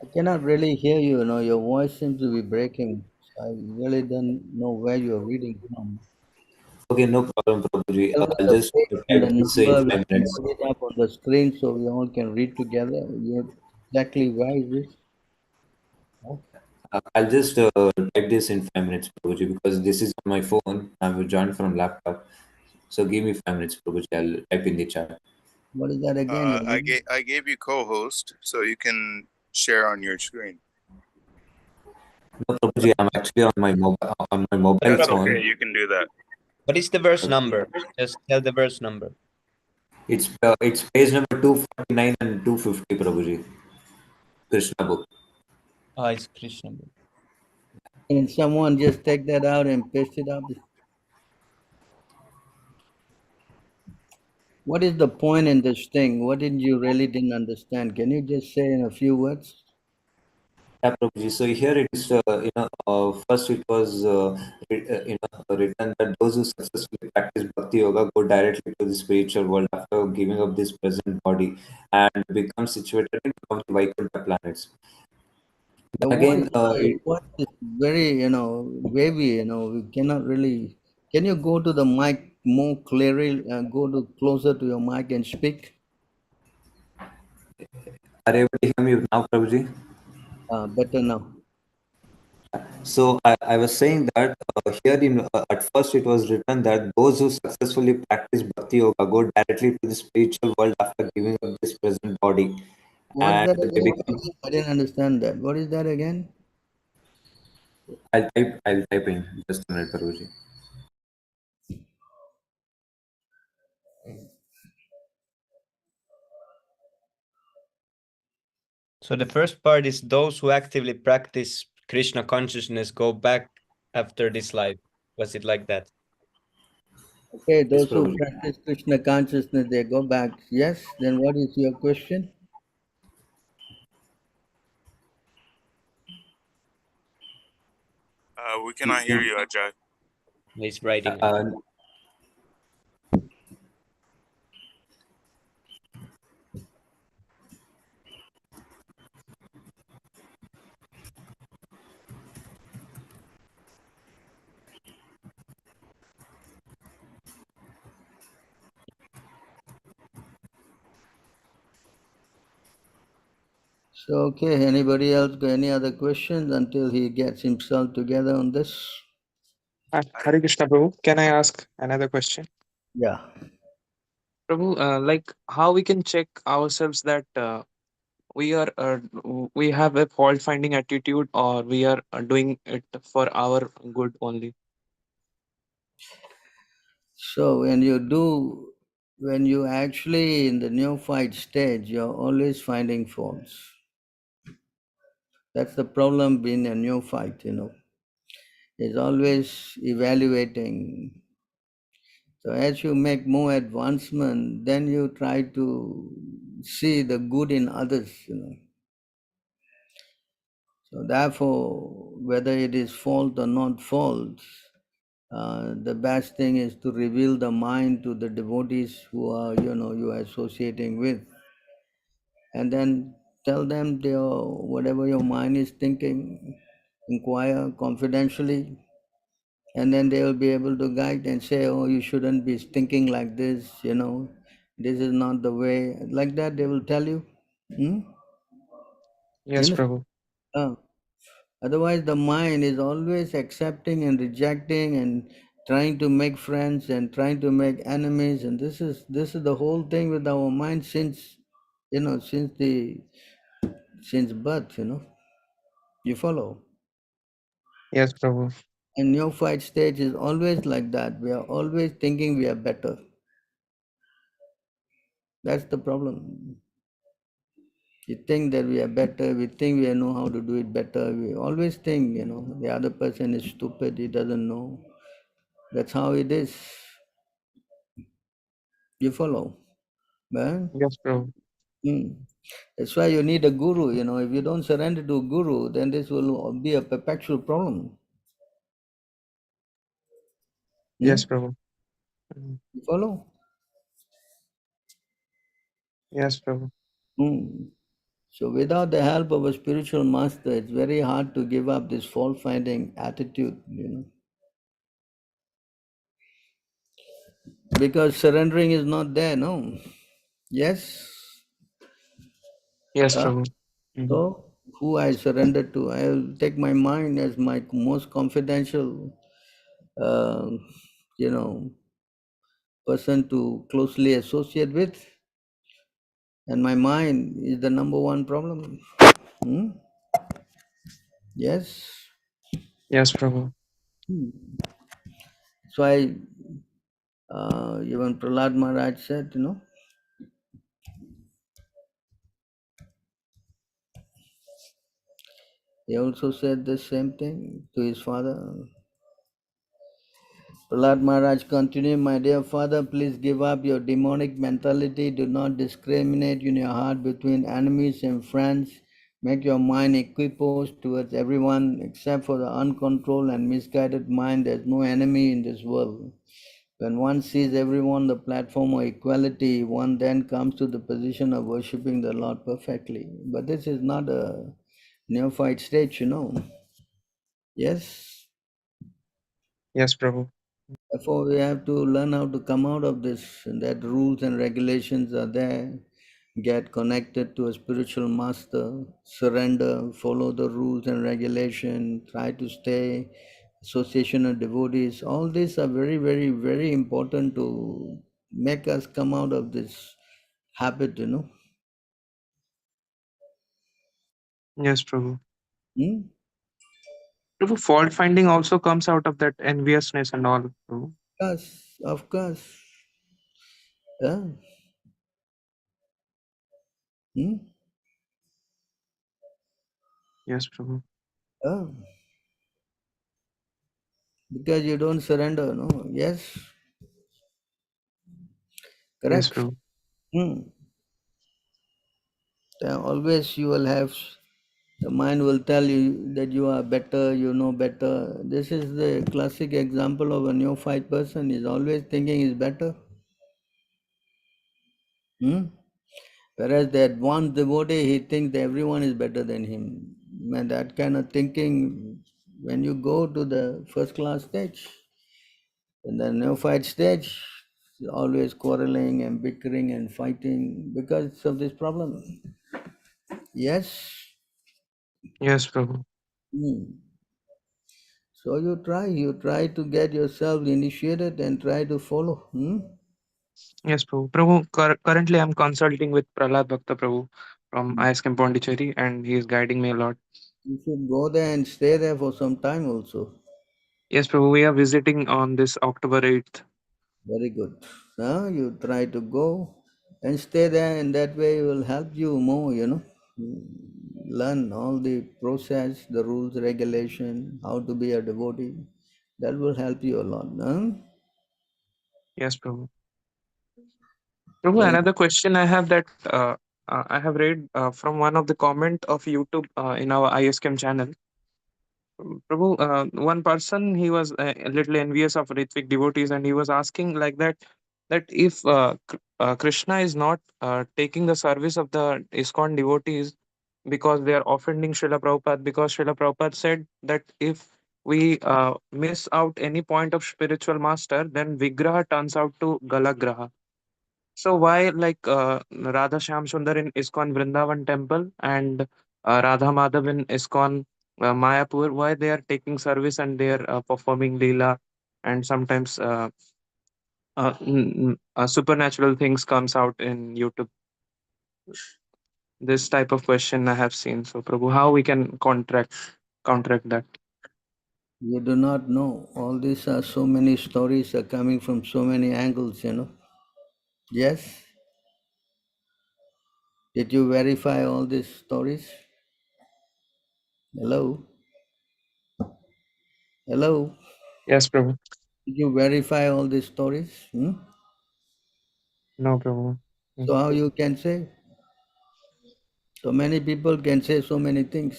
I cannot really hear you. Your voice seems to be breaking. So I really don't know where you're reading from. Okay, no problem, Prabhuji. Tell me I'll the just page and type the this in number. We 5 can minutes. put it up on the screen so we all can read together. Exactly where is this? I'll just type this in 5 minutes, Prabhuji, because this is on my phone. I've joined from laptop. So give me 5 minutes, Prabhuji. I'll type in the chat. What is that again? I gave you co-host, so you can share on your screen. No, Prabhuji, I'm actually on my mobile That's phone. okay. You can do that. What is the verse number? Just tell the verse number. It's page number 249 and 250, Prabhuji. Krishna book. Ah, it's Krishna. Can someone just take that out and paste it up? What is the point in this thing? What did you really didn't understand? Can you just say in a few words? Yeah, Prabhuji. So here it is, first it was, written that those who successfully practice bhakti yoga go directly to the spiritual world after giving up this present body and become situated in one of the Vaikuntha planets. Your Again, voice is very, wavy, we cannot really. Can you go to the mic more clearly, go to closer to your mic and speak? are you able to hear me now, Prabhuji? Better now. So I was saying that here at first it was written that those who successfully practice bhakti yoga go directly to the spiritual world after giving up this present body, What's and that they again? become. I didn't understand that. What is that again? I'll type in just a minute, Prabhuji. So the first part is those who actively practice Krishna consciousness go back after this life. Was it like that? Okay, Yes, those who Prabhuji. practice Krishna consciousness, they go back. Yes, then what is your question? We cannot hear you, Ajay. He's writing. Uh, So, okay, anybody else got any other questions until he gets himself together on this? Hare Krishna, Prabhu. Can I ask another question? Yeah. Prabhu, like how we can check ourselves that we are we have a fault finding attitude, or we are doing it for our good only. So when you actually in the neophyte stage, you're always finding faults. That's the problem being a neophyte, is always evaluating. So as you make more advancement, then you try to see the good in others, So therefore, whether it is fault or not fault, the best thing is to reveal the mind to the devotees who are, you are associating with, and then tell them whatever your mind is thinking, inquire confidentially, and then they will be able to guide and say, oh, you shouldn't be thinking like this, this is not the way. Like that, they will tell you. Hmm? You Yes, understand? Prabhu. Otherwise, the mind is always accepting and rejecting and trying to make friends and trying to make enemies. And this is the whole thing with our mind since since birth. You follow. Yes, Prabhu. And neophyte stage is always like that. We are always thinking we are better. That's the problem. We think that we are better. We think we know how to do it better. We always think, the other person is stupid. He doesn't know. That's how it is. You follow? Right? Yes, Prabhu. That's why you need a guru. If you don't surrender to a guru, then this will be a perpetual problem. Yes, Prabhu. Mhm. You follow? Yes, Prabhu. So without the help of a spiritual master, it's very hard to give up this fault-finding attitude, because surrendering is not there, no? Yes? Yes, Huh? Prabhu. Mhm. So who I surrender to? I'll take my mind as my most confidential, uh, you know, person to closely associate with, and my mind is the number one problem. Yes. Yes, Prabhu. So even Prahlad Maharaj said, he also said the same thing to his father. Prahlad Maharaj continued, my dear father, please give up your demonic mentality. Do not discriminate in your heart between enemies and friends. Make your mind equiposed towards everyone except for the uncontrolled and misguided mind. There's no enemy in this world. When one sees everyone on the platform of equality, one then comes to the position of worshipping the Lord perfectly. But this is not a neophyte stage, Yes? Yes, Prabhu. Therefore, we have to learn how to come out of this, and that rules and regulations are there. Get connected to a spiritual master, surrender, follow the rules and regulation, try to stay association of devotees. All these are very, very, very important to make us come out of this habit, Yes, Prabhu. Hmm? Prabhu, fault finding also comes out of that enviousness and all, Prabhu. Yes, of course. Yeah. Hmm? Yes, Prabhu. Yeah. Because you don't surrender, no? Yes, Yes, correct. Prabhu. Hmm. Always you will have, the mind will tell you that you are better, you know better. This is the classic example of a neophyte person, is always thinking is better. Whereas the advanced devotee, he thinks that everyone is better than him. And that kind of thinking, when you go to the first class stage, in the neophyte stage, always quarreling and bickering and fighting because of this problem. Yes. Yes, Prabhu. So you try to get yourself initiated and try to follow. Yes, Prabhu. Prabhu, currently I'm consulting with Prahlad Bhakta Prabhu from ISKM Pondicherry, and he is guiding me a lot. You should go there and stay there for some time also. Yes, Prabhu, we are visiting on this October 8th. Very good. You try to go and stay there, and that way it will help you more, learn all the process, the rules, regulation, how to be a devotee. That will help you a lot. Yes, Prabhu. Prabhu, So, another question I have that I have read from one of the comment of YouTube in our ISKM channel. Prabhu, one person, he was a little envious of Ritvik devotees, and he was asking like that if Krishna is not taking the service of the ISKCON devotees because they are offending Srila Prabhupada, because Srila Prabhupada said that if we miss out any point of spiritual master, then Vigraha turns out to Galagraha. So why like Radha Shyam Sundar in ISKCON Vrindavan temple and Radha Madhav in ISKCON Mayapur, why they are taking service and they are performing Leela, and sometimes supernatural things comes out in YouTube. This type of question I have seen. So Prabhu, how we can counteract that? You do not know. All these are so many stories are coming from so many angles, Yes? Did you verify all these stories? Hello? Hello? Yes, Prabhu. Did you verify all these stories? No, Prabhu. So how you can say? So many people can say so many things.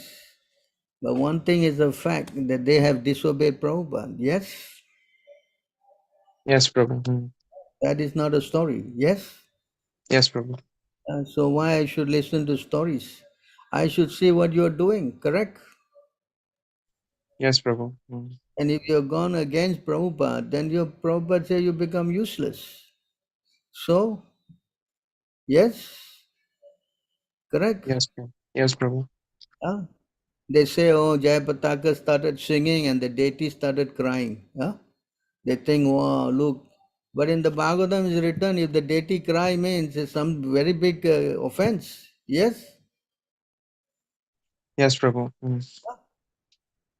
But one thing is a fact that they have disobeyed Prabhupada. Yes? Yes, Prabhu. That is not a story. Yes? Yes, Prabhu. So why I should listen to stories? I should see what you're doing, correct? Yes, Prabhu. And if you're gone against Prabhupada, then your Prabhupada say you become useless. So, yes? Correct? Yes, Prabhu. Yes, Prabhu. Huh? They say, oh, Jayapataka started singing and the deity started crying. Huh? They think, wow, look. But in the Bhagavatam is written, if the deity cry means it's some very big offense. Yes? Yes, Prabhu.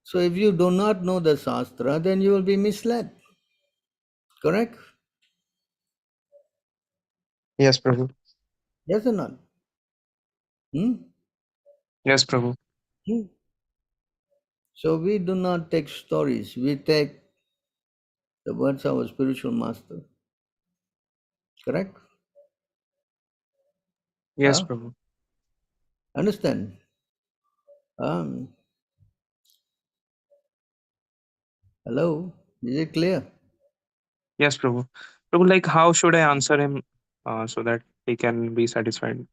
So if you do not know the Shastra, then you will be misled. Correct? Yes, Prabhu. Yes or not? Yes, Prabhu. So we do not take stories, we take the words of our spiritual master. Correct? Yes, Prabhu. Understand? Hello? Is it clear? Yes, Prabhu. Prabhu, like, how should I answer him so that he can be satisfied?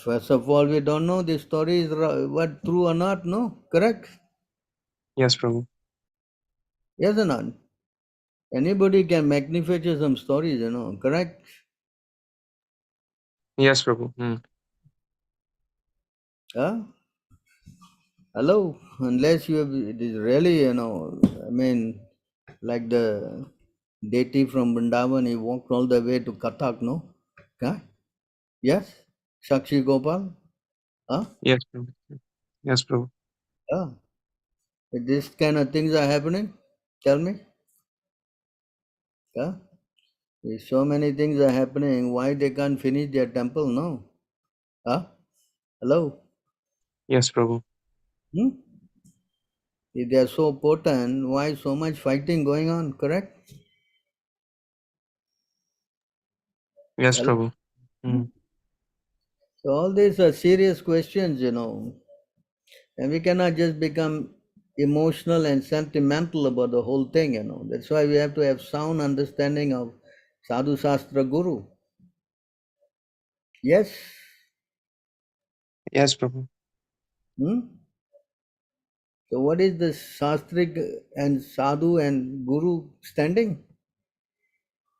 First of all, we don't know the story is what true or not, no? Correct? Yes, Prabhu. Yes or not? Anybody can manufacture some stories, correct? Yes, Prabhu. Hello? Unless you have, it is really, I mean, like the deity from Vrindavan, he walked all the way to Kathak, no? Huh? Yes? Sakshi Gopal? Yes, Prabhu. Yes, Prabhu. This kind of things are happening? Tell me. If so many things are happening, why they can't finish their temple, no? Hello? Yes, Prabhu. If they are so potent, why so much fighting going on, correct? Yes, Hello? Prabhu. So all these are serious questions, and we cannot just become emotional and sentimental about the whole thing, That's why we have to have sound understanding of Sadhu Shastra Guru. Yes? Yes, Prabhu. So what is the Shastric and Sadhu and Guru standing?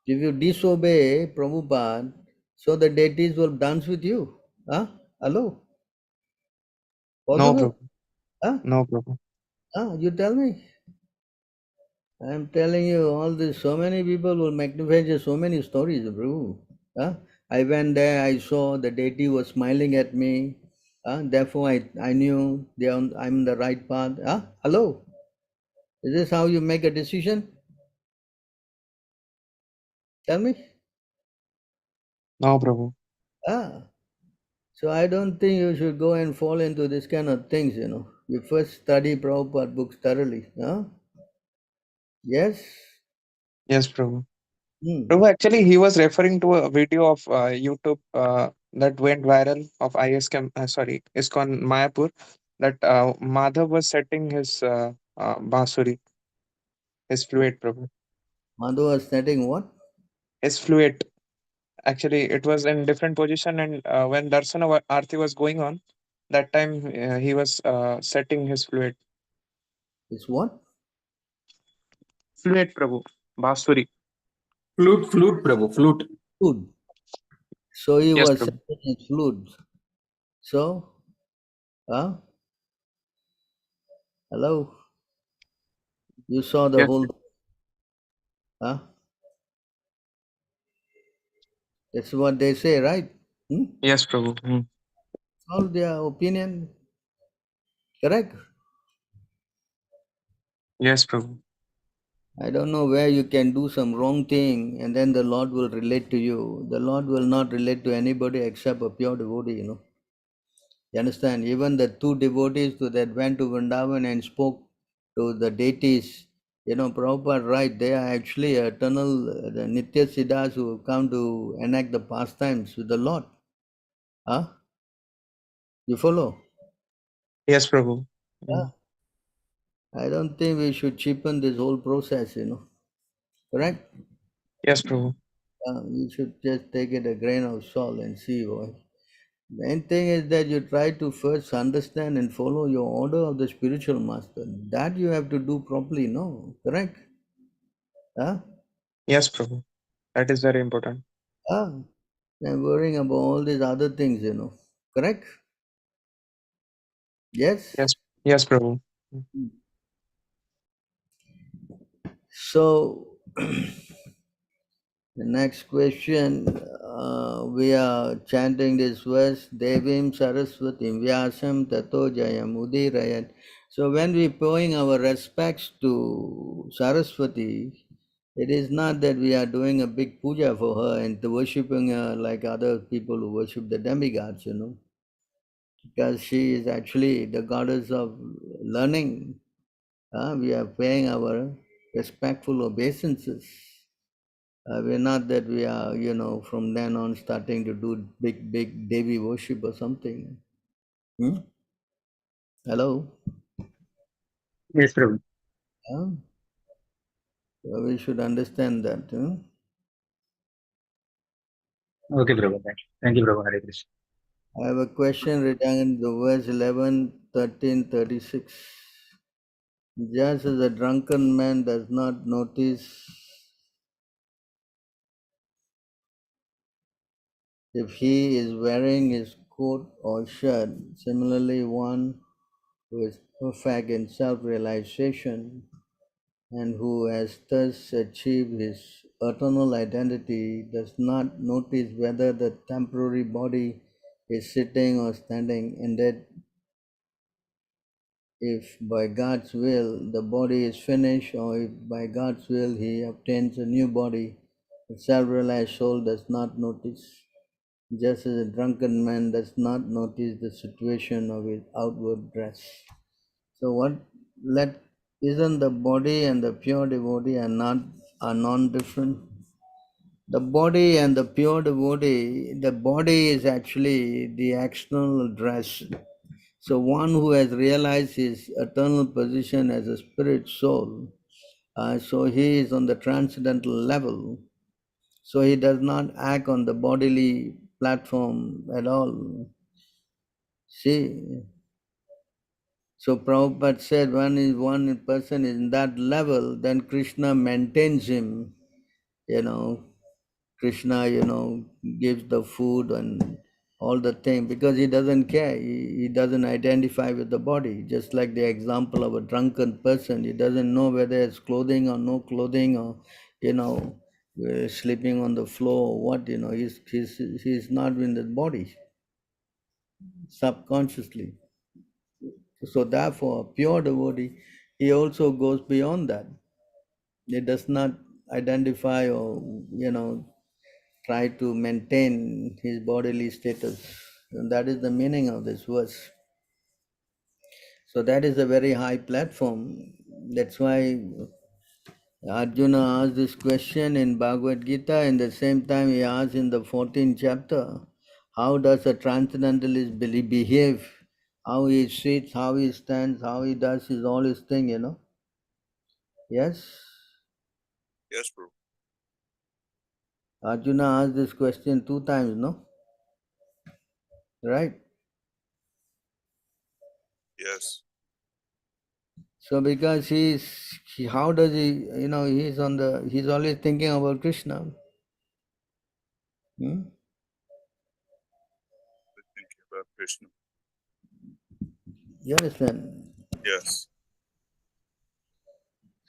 If you disobey Prabhupada, so the deities will dance with you. Hello? No, Possible? Prabhu. No, Prabhu. You tell me. I am telling you, all this, so many people will manufacture so many stories, Prabhu. I went there, I saw the deity was smiling at me. Therefore, I knew I'm the right path. Hello? Is this how you make a decision? Tell me. No, Prabhu. So I don't think you should go and fall into this kind of things, You first study Prabhupada books thoroughly. Yes? Yes, Prabhu. Prabhu, actually, he was referring to a video of YouTube that went viral of ISKCON Mayapur, that Madhav was setting his bansuri, his fluid, Prabhu. Madhu was setting what? His fluid. Actually, it was in different position, and when Darsana Arti was going on, that time he was setting his fluid. It's what? Fluid, Prabhu. Basuri. Flute, Prabhu, flute. Flute. So he Yes, was Prabhu. setting his flute. So, hello? You saw the Yes, whole, huh? That's what they say, right? yes, Prabhu. All their opinion, correct? Yes, Prabhu. I don't know where you can do some wrong thing and then the Lord will relate to you. The Lord will not relate to anybody except a pure devotee, You understand? Even the two devotees that went to Vrindavan and spoke to the deities, Prabhupada, right? They are actually eternal the Nitya Siddhas who come to enact the pastimes with the Lord. Huh? You follow? Yes, Prabhu. Yeah. I don't think we should cheapen this whole process, Correct? Yes, Prabhu. You should just take it a grain of salt and see what. Main thing is that you try to first understand and follow your order of the spiritual master. That you have to do properly, no? Correct? Huh? Yes, Prabhu. That is very important. Ah, I'm worrying about all these other things, Correct? Yes? Yes, yes, Prabhu. So, the next question, we are chanting this verse, Devim Saraswatim Vyasam Tato Jayam Udirayat. So when we pouring our respects to Saraswati, it is not that we are doing a big puja for her and worshipping her like other people who worship the demigods, because she is actually the goddess of learning. We are paying our respectful obeisances. We're not that we are, from then on starting to do big Devi worship or something. Hello? Yes, Prabhu. Yeah? So we should understand that. Okay, Prabhu. Thank you, Prabhu. Hare Krishna. I have a question written in the verse 11, 13, 36. Just as a drunken man does not notice if he is wearing his coat or shirt, similarly, one who is perfect in self realization and who has thus achieved his eternal identity does not notice whether the temporary body is sitting or standing, and that if by God's will the body is finished, or if by God's will he obtains a new body, the self-realized soul does not notice, just as a drunken man does not notice the situation of his outward dress. So what let isn't the body and the pure devotee are non-different? The body and the pure devotee, the body is actually the external dress. So one who has realized his eternal position as a spirit soul, so he is on the transcendental level. So he does not act on the bodily platform at all. See, so Prabhupada said when one person is in that level, then Krishna maintains him, Krishna, gives the food and all the thing because he doesn't care. He doesn't identify with the body. Just like the example of a drunken person, he doesn't know whether it's clothing or no clothing or, sleeping on the floor or what, he's not in the body subconsciously. So therefore, pure devotee, he also goes beyond that. He does not identify or, try to maintain his bodily status. And that is the meaning of this verse. So that is a very high platform. That's why Arjuna asked this question in Bhagavad Gita. In the same time, he asked in the 14th chapter, How does a transcendentalist behave? How he sits, how he stands, how he does his all his thing, you know? Yes? Yes, Prabhu. Arjuna asked this question 2 times, no? Right? Yes. So because how does he, you know, he's always thinking about Krishna. Hmm? Thinking about Krishna. You understand? Yes.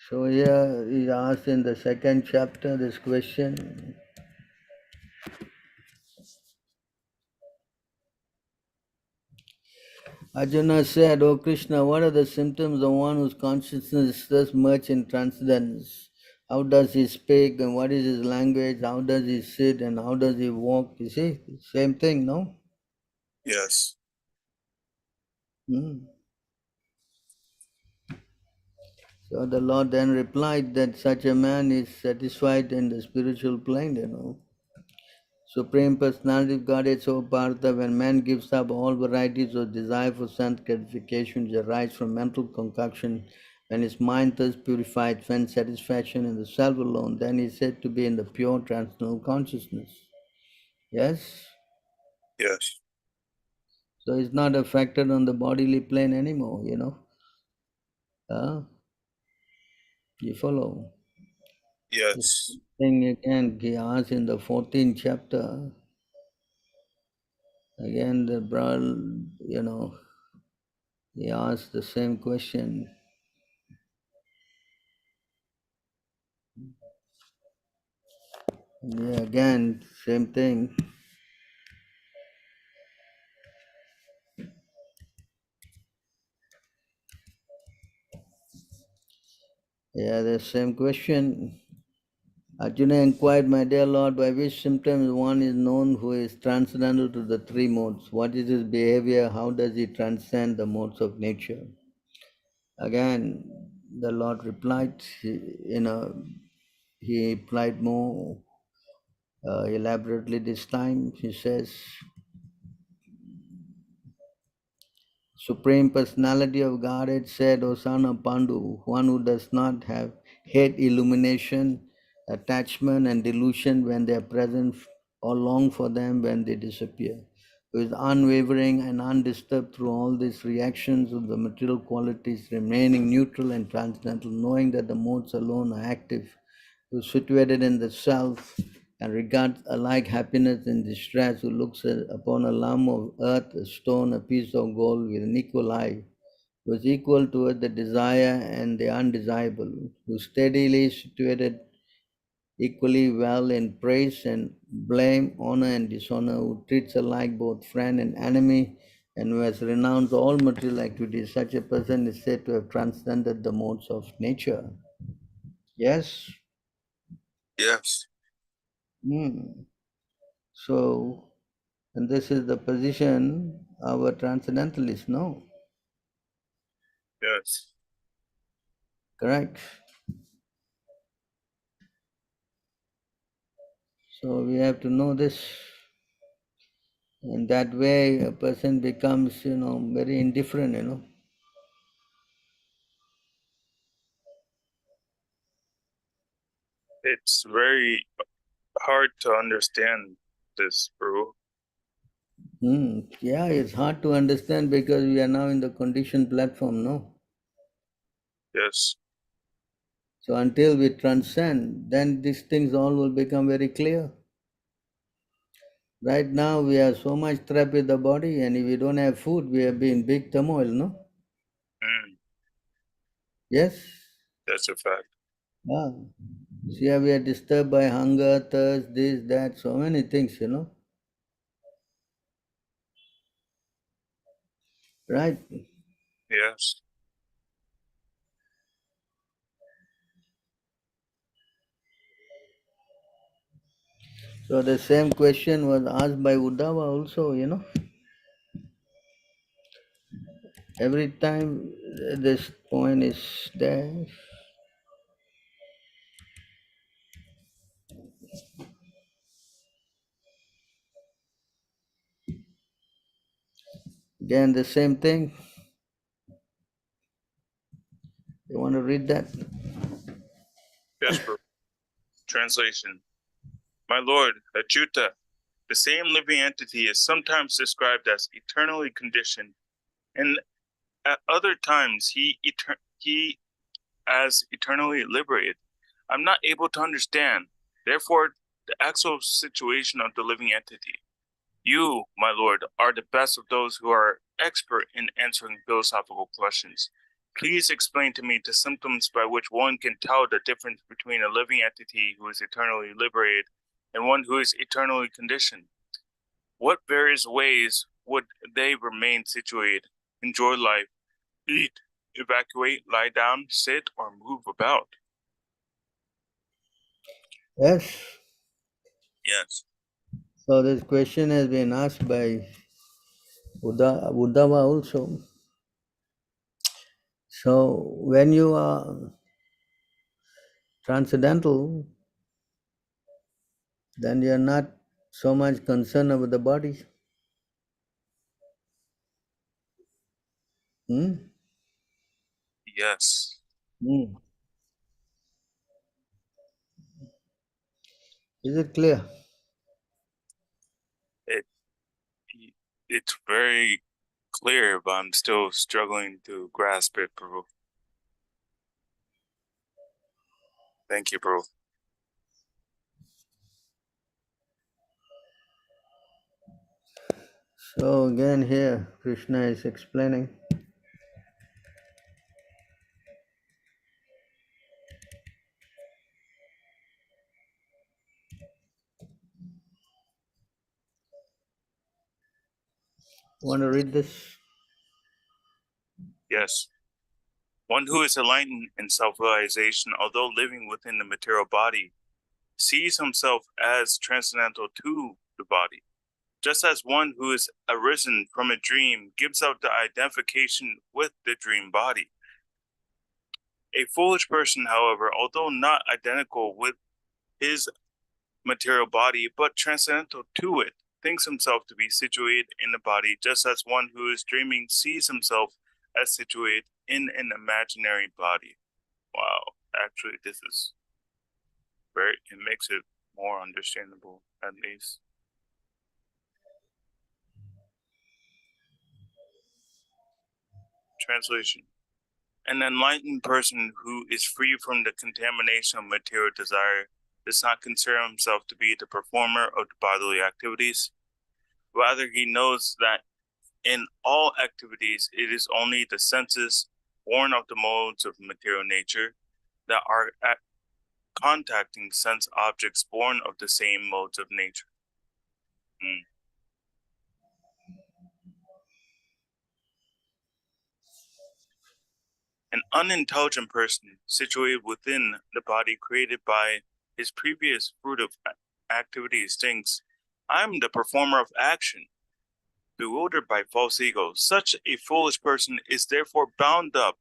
So here he asked in the second chapter this question. Arjuna said, O Krishna, what are the symptoms of one whose consciousness is thus much in transcendence? How does he speak and what is his language? How does he sit and how does he walk? You see, same thing, no? Yes. Hmm. So the Lord then replied that such a man is satisfied in the spiritual plane, you know. Supreme Personality of Godhead, so Partha, when man gives up all varieties of desire for sense gratification which arise from mental concoction, when his mind thus purified finds satisfaction in the self alone, then he is said to be in the pure transcendental consciousness. Yes? Yes. So it's not affected on the bodily plane anymore, you know. You follow? Yes. Thing again, he asks in the 14th chapter, again the brother, you know, he asked the same question. Yeah, again, same thing. Yeah, the same question. Arjuna inquired, my dear Lord, by which symptoms one is known who is transcendental to the 3 modes? What is his behavior? How does he transcend the modes of nature? Again, the Lord replied, he replied more elaborately this time. He says, Supreme Personality of Godhead said, O son of Pandu, one who does not have hate, illumination, attachment, and delusion when they are present, or long for them when they disappear, who is unwavering and undisturbed through all these reactions of the material qualities, remaining neutral and transcendental, knowing that the modes alone are active, who is situated in the self and regards alike happiness and distress, who looks upon a lump of earth, a stone, a piece of gold with an equal eye, who is equal toward the desire and the undesirable, who is steadily situated equally well in praise and blame, honor and dishonor, who treats alike both friend and enemy, and who has renounced all material activities. Such a person is said to have transcended the modes of nature. Yes? Yes. So, and this is the position our transcendentalists know. Yes. Correct? So we have to know this. And that way a person becomes, very indifferent, It's very hard to understand this, Prabhu. Yeah, it's hard to understand because we are now in the conditioned platform, no? Yes. So until we transcend, then these things all will become very clear. Right now we are so much trapped with the body, and if we don't have food, we will be in big turmoil, no? Yes? That's a fact. Ah. See how we are disturbed by hunger, thirst, this, that, so many things. Right? Yes. So the same question was asked by Uddhava also. Every time this point is there. Again, the same thing. You want to read that? Yes, Prabhu. Translation. My lord, Achyuta, the same living entity is sometimes described as eternally conditioned, and at other times he as eternally liberated. I'm not able to understand, therefore, the actual situation of the living entity. You, my lord, are the best of those who are expert in answering philosophical questions. Please explain to me the symptoms by which one can tell the difference between a living entity who is eternally liberated and one who is eternally conditioned. What various ways would they remain situated, enjoy life, eat, evacuate, lie down, sit, or move about? Yes. Yes. So this question has been asked by Uddhava also. So when you are transcendental, then you are not so much concerned about the body. Yes. Is it clear? It's very clear, but I'm still struggling to grasp it, bro. Thank you, bro. So again here, Krishna is explaining. Want to read this? Yes. One who is enlightened in self-realization, although living within the material body, sees himself as transcendental to the body. Just as one who is arisen from a dream gives out the identification with the dream body. A foolish person, however, although not identical with his material body, but transcendental to it, thinks himself to be situated in the body, just as one who is dreaming sees himself as situated in an imaginary body. Wow, actually, this is it makes it more understandable, at least. Translation. An enlightened person who is free from the contamination of material desire does not consider himself to be the performer of the bodily activities. Rather, he knows that in all activities, it is only the senses, born of the modes of material nature, that are contacting sense objects born of the same modes of nature. An unintelligent person situated within the body created by his previous fruit of activities thinks, I am the performer of action. Bewildered by false ego, such a foolish person is therefore bound up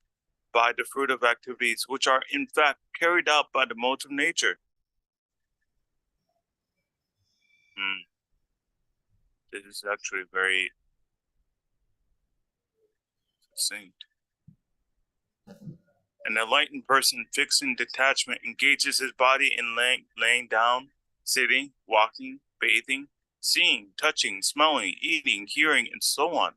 by the fruit of activities which are in fact carried out by the modes of nature. This is actually very succinct. An enlightened person fixing detachment engages his body in laying down, sitting, walking, bathing, seeing, touching, smelling, eating, hearing, and so on,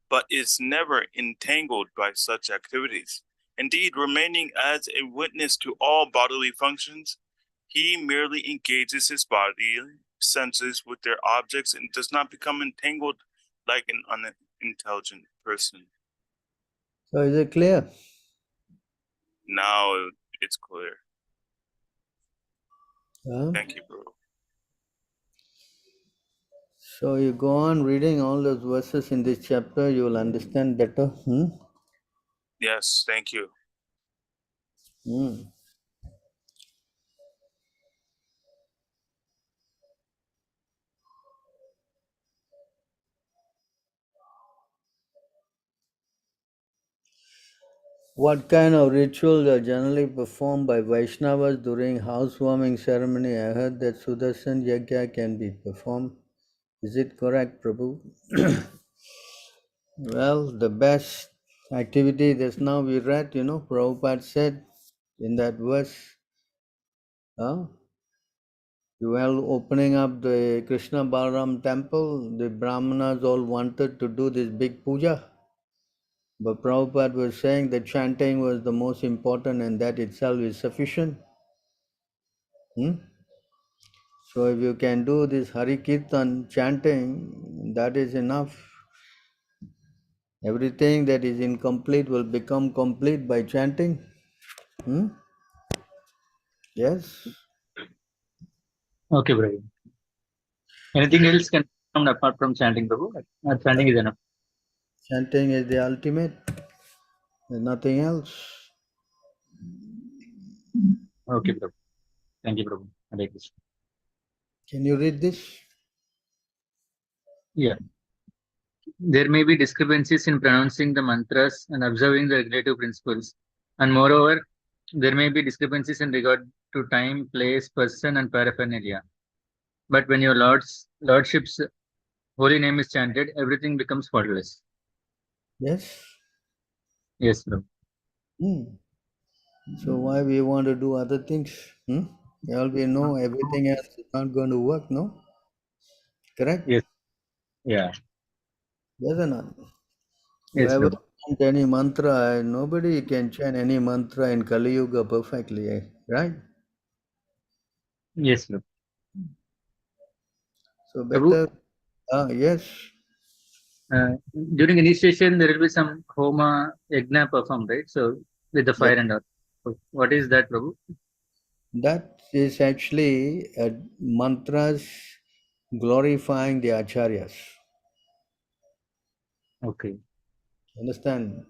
but is never entangled by such activities. Indeed, remaining as a witness to all bodily functions, he merely engages his body senses with their objects and does not become entangled like an unintelligent person. So is it clear? Now it's clear. Thank you, bro. So you go on reading all those verses in this chapter, you will understand better. Yes, thank you. What kind of rituals are generally performed by Vaishnavas during housewarming ceremony? I heard that Sudarshan Yajna can be performed. Is it correct, Prabhu? Well, the best activity just now we read, Prabhupada said in that verse, while opening up the Krishna Balaram temple, the Brahmanas all wanted to do this big puja. But Prabhupada was saying that chanting was the most important and that itself is sufficient. So if you can do this Hari Kirtan chanting, that is enough. Everything that is incomplete will become complete by chanting. Yes. Okay, Prabhu. Anything else can come apart from chanting, Prabhu? Chanting is enough. Chanting is the ultimate. There's nothing else. Okay, Prabhu. Thank you, Prabhu. Hare Krishna. Can you read this? Yeah. There may be discrepancies in pronouncing the mantras and observing the regulative principles. And moreover, there may be discrepancies in regard to time, place, person, and paraphernalia. But when your Lordship's holy name is chanted, everything becomes faultless. Yes. Yes, Prabhu. So why we want to do other things? Well, we know everything else is not going to work, no? Correct? Yes. Yeah. Yes or not? Yes, Whoever Prabhu. chant any mantra, nobody can chant any mantra in Kali Yuga perfectly, right? Yes, Prabhu. So Prabhu, better, yes. during initiation, there will be some homa yajna performed, right? So with the Yes. fire and all. So what is that, Prabhu? That is actually mantras glorifying the acharyas. Okay. Understand?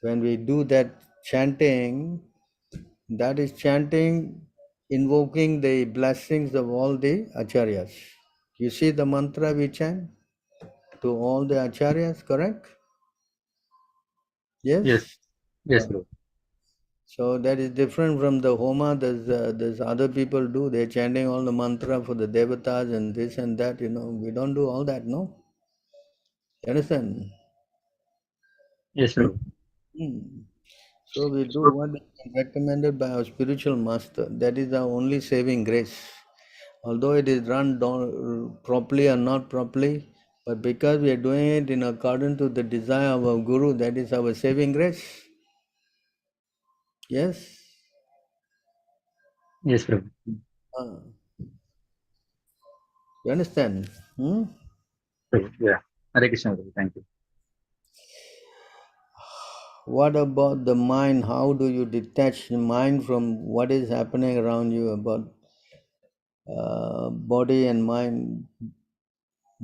When we do that chanting, that is chanting, invoking the blessings of all the acharyas. You see the mantra we chant to all the acharyas, correct? Yes? Yes. Yes, Prabhu. So that is different from the homa. There's other people do. They're chanting all the mantra for the devatas and this and that. We don't do all that, no? You understand? Yes, Prabhu. So we do what is recommended by our spiritual master. That is our only saving grace. Although it is run properly or not properly, but because we are doing it in accordance to the desire of our Guru, that is our saving grace. Yes? Yes, Prabhu. You understand? Yeah. Hare Krishna, Prabhu. Thank you. What about the mind? How do you detach the mind from what is happening around you about body and mind?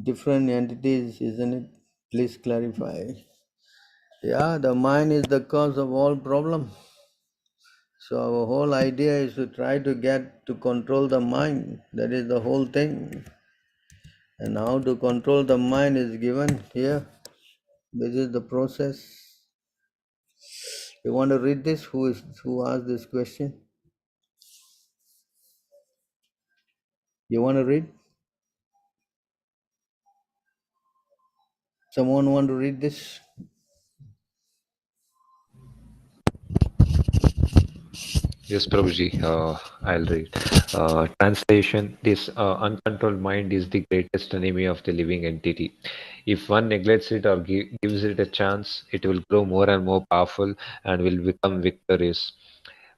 Different entities, isn't it? Please clarify. Yeah, the mind is the cause of all problem. So our whole idea is to try to get to control the mind. That is the whole thing. And how to control the mind is given here. This is the process. You want to read this? Who asked this question? You want to read? Someone want to read this? Yes, Prabhuji, I'll read. Translation: this uncontrolled mind is the greatest enemy of the living entity. If one neglects it or gives it a chance, it will grow more and more powerful and will become victorious.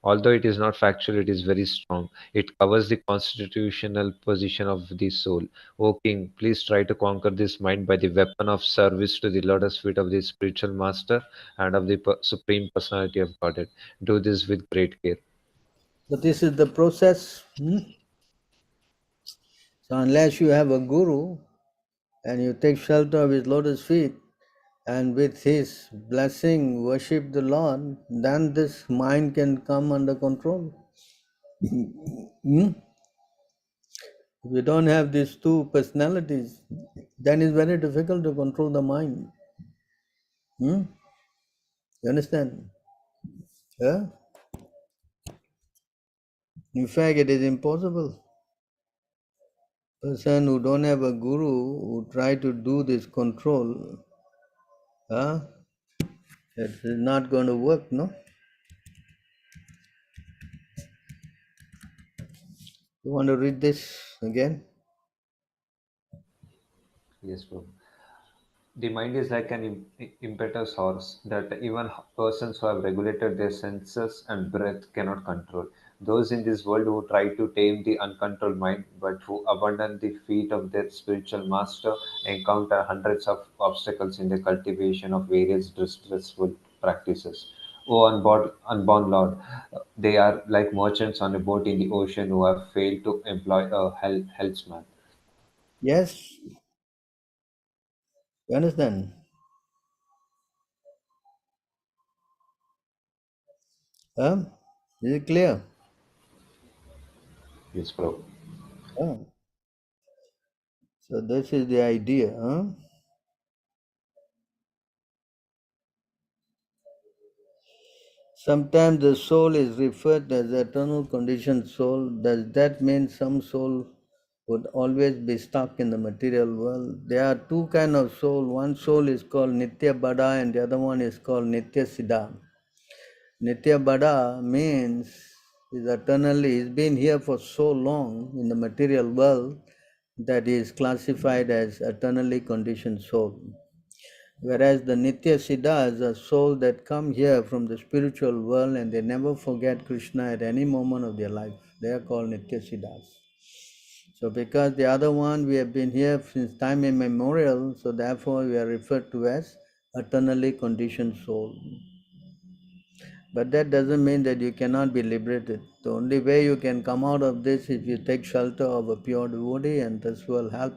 Although it is not factual, it is very strong. It covers the constitutional position of the soul. O King, please try to conquer this mind by the weapon of service to the lotus feet of the spiritual master and of the Supreme Personality of Godhead. Do this with great care. So this is the process. So unless you have a guru and you take shelter of his lotus feet and with his blessing worship the Lord, then this mind can come under control. If you don't have these two personalities, then it's very difficult to control the mind. You understand? Yeah? In fact, it is impossible. Person who don't have a guru who try to do this control, It's not going to work, no? You want to read this again? Yes, bro. The mind is like an impetus horse that even persons who have regulated their senses and breath cannot control. Those in this world who try to tame the uncontrolled mind but who abandon the feet of their spiritual master encounter hundreds of obstacles in the cultivation of various distressful practices. O unborn Lord, they are like merchants on a boat in the ocean who have failed to employ a helmsman. Yes? You understand? Huh? Is it clear? Yes, bro. Oh. So this is the idea, huh? Sometimes the soul is referred as eternal conditioned soul. Does that mean some soul would always be stuck in the material world? There are two kinds of soul. One soul is called Nitya Bada and the other one is called Nitya Siddha. Nitya Bada means is eternally, he's been here for so long in the material world that he is classified as eternally conditioned soul. Whereas the Nitya Siddha is a soul that come here from the spiritual world and they never forget Krishna at any moment of their life. They are called Nitya Siddhas. So because the other one, we have been here since time immemorial, so therefore we are referred to as eternally conditioned soul. But that doesn't mean that you cannot be liberated. The only way you can come out of this is if you take shelter of a pure devotee, and this will help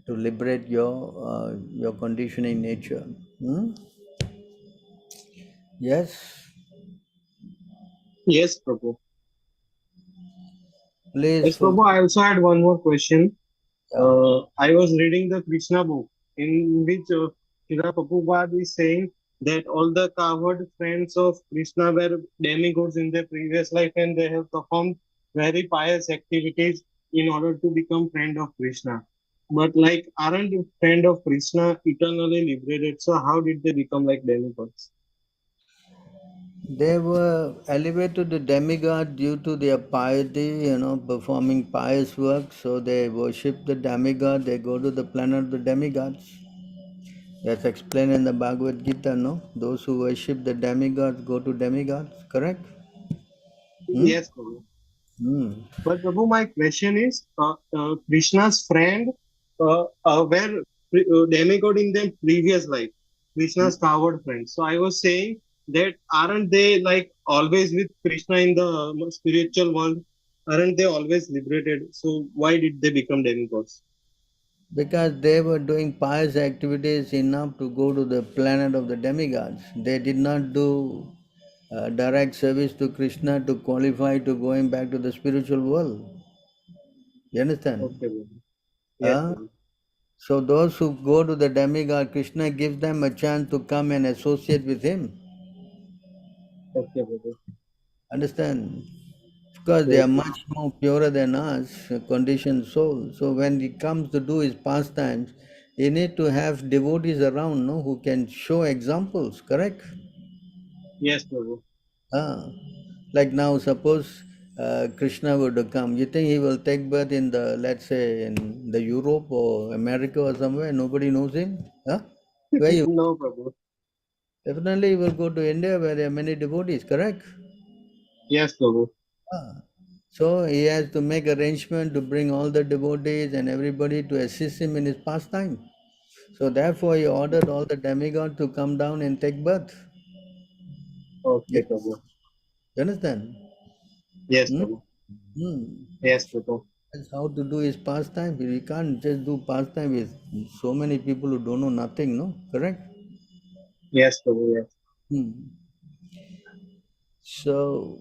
to liberate your conditioning nature. Yes, Yes, Prabhu. please Yes, Prabhu, I also had one more question. yeah. I was reading the Krishna book in which Srila Prabhupada is saying that all the cowherd friends of Krishna were demigods in their previous life and they have performed very pious activities in order to become friend of Krishna. But like, aren't friend of Krishna eternally liberated? So how did they become like demigods? They were elevated to demigod due to their piety, performing pious work. So they worship the demigod, they go to the planet of the demigods. That's explained in the Bhagavad Gita, no? Those who worship the demigods go to demigods, correct? Yes, Prabhu. Hmm. But Prabhu, my question is, Krishna's friend were demigod in their previous life. Krishna's coward friends. So I was saying that aren't they like always with Krishna in the spiritual world? Aren't they always liberated? So why did they become demigods? Because they were doing pious activities enough to go to the planet of the demigods. They did not do direct service to Krishna to qualify to going back to the spiritual world. You understand? Okay, Prabhu. Yes, Huh? Prabhu. So those who go to the demigod, Krishna gives them a chance to come and associate with him. Okay, Prabhu. Understand? Because they Yes, are Prabhu. much more purer than us, a conditioned soul. So when he comes to do his pastimes, he need to have devotees around, no, who can show examples, correct? Yes, Prabhu. Ah, like now, suppose Krishna were to come, you think he will take birth in the, let's say, in the Europe or America or somewhere, nobody knows him? Huh? Where you? No, Prabhu. Definitely he will go to India where there are many devotees, correct? Yes, Prabhu. Ah. So he has to make arrangement to bring all the devotees and everybody to assist him in his pastime. So therefore he ordered all the demigods to come down and take birth. Okay, Yes. Prabhu. You understand? Yes, Hmm? Prabhu. Hmm. Yes, Prabhu. That's how to do his pastime. We can't just do pastime with so many people who don't know nothing, no? Correct? Yes, Prabhu. Yes. Hmm. So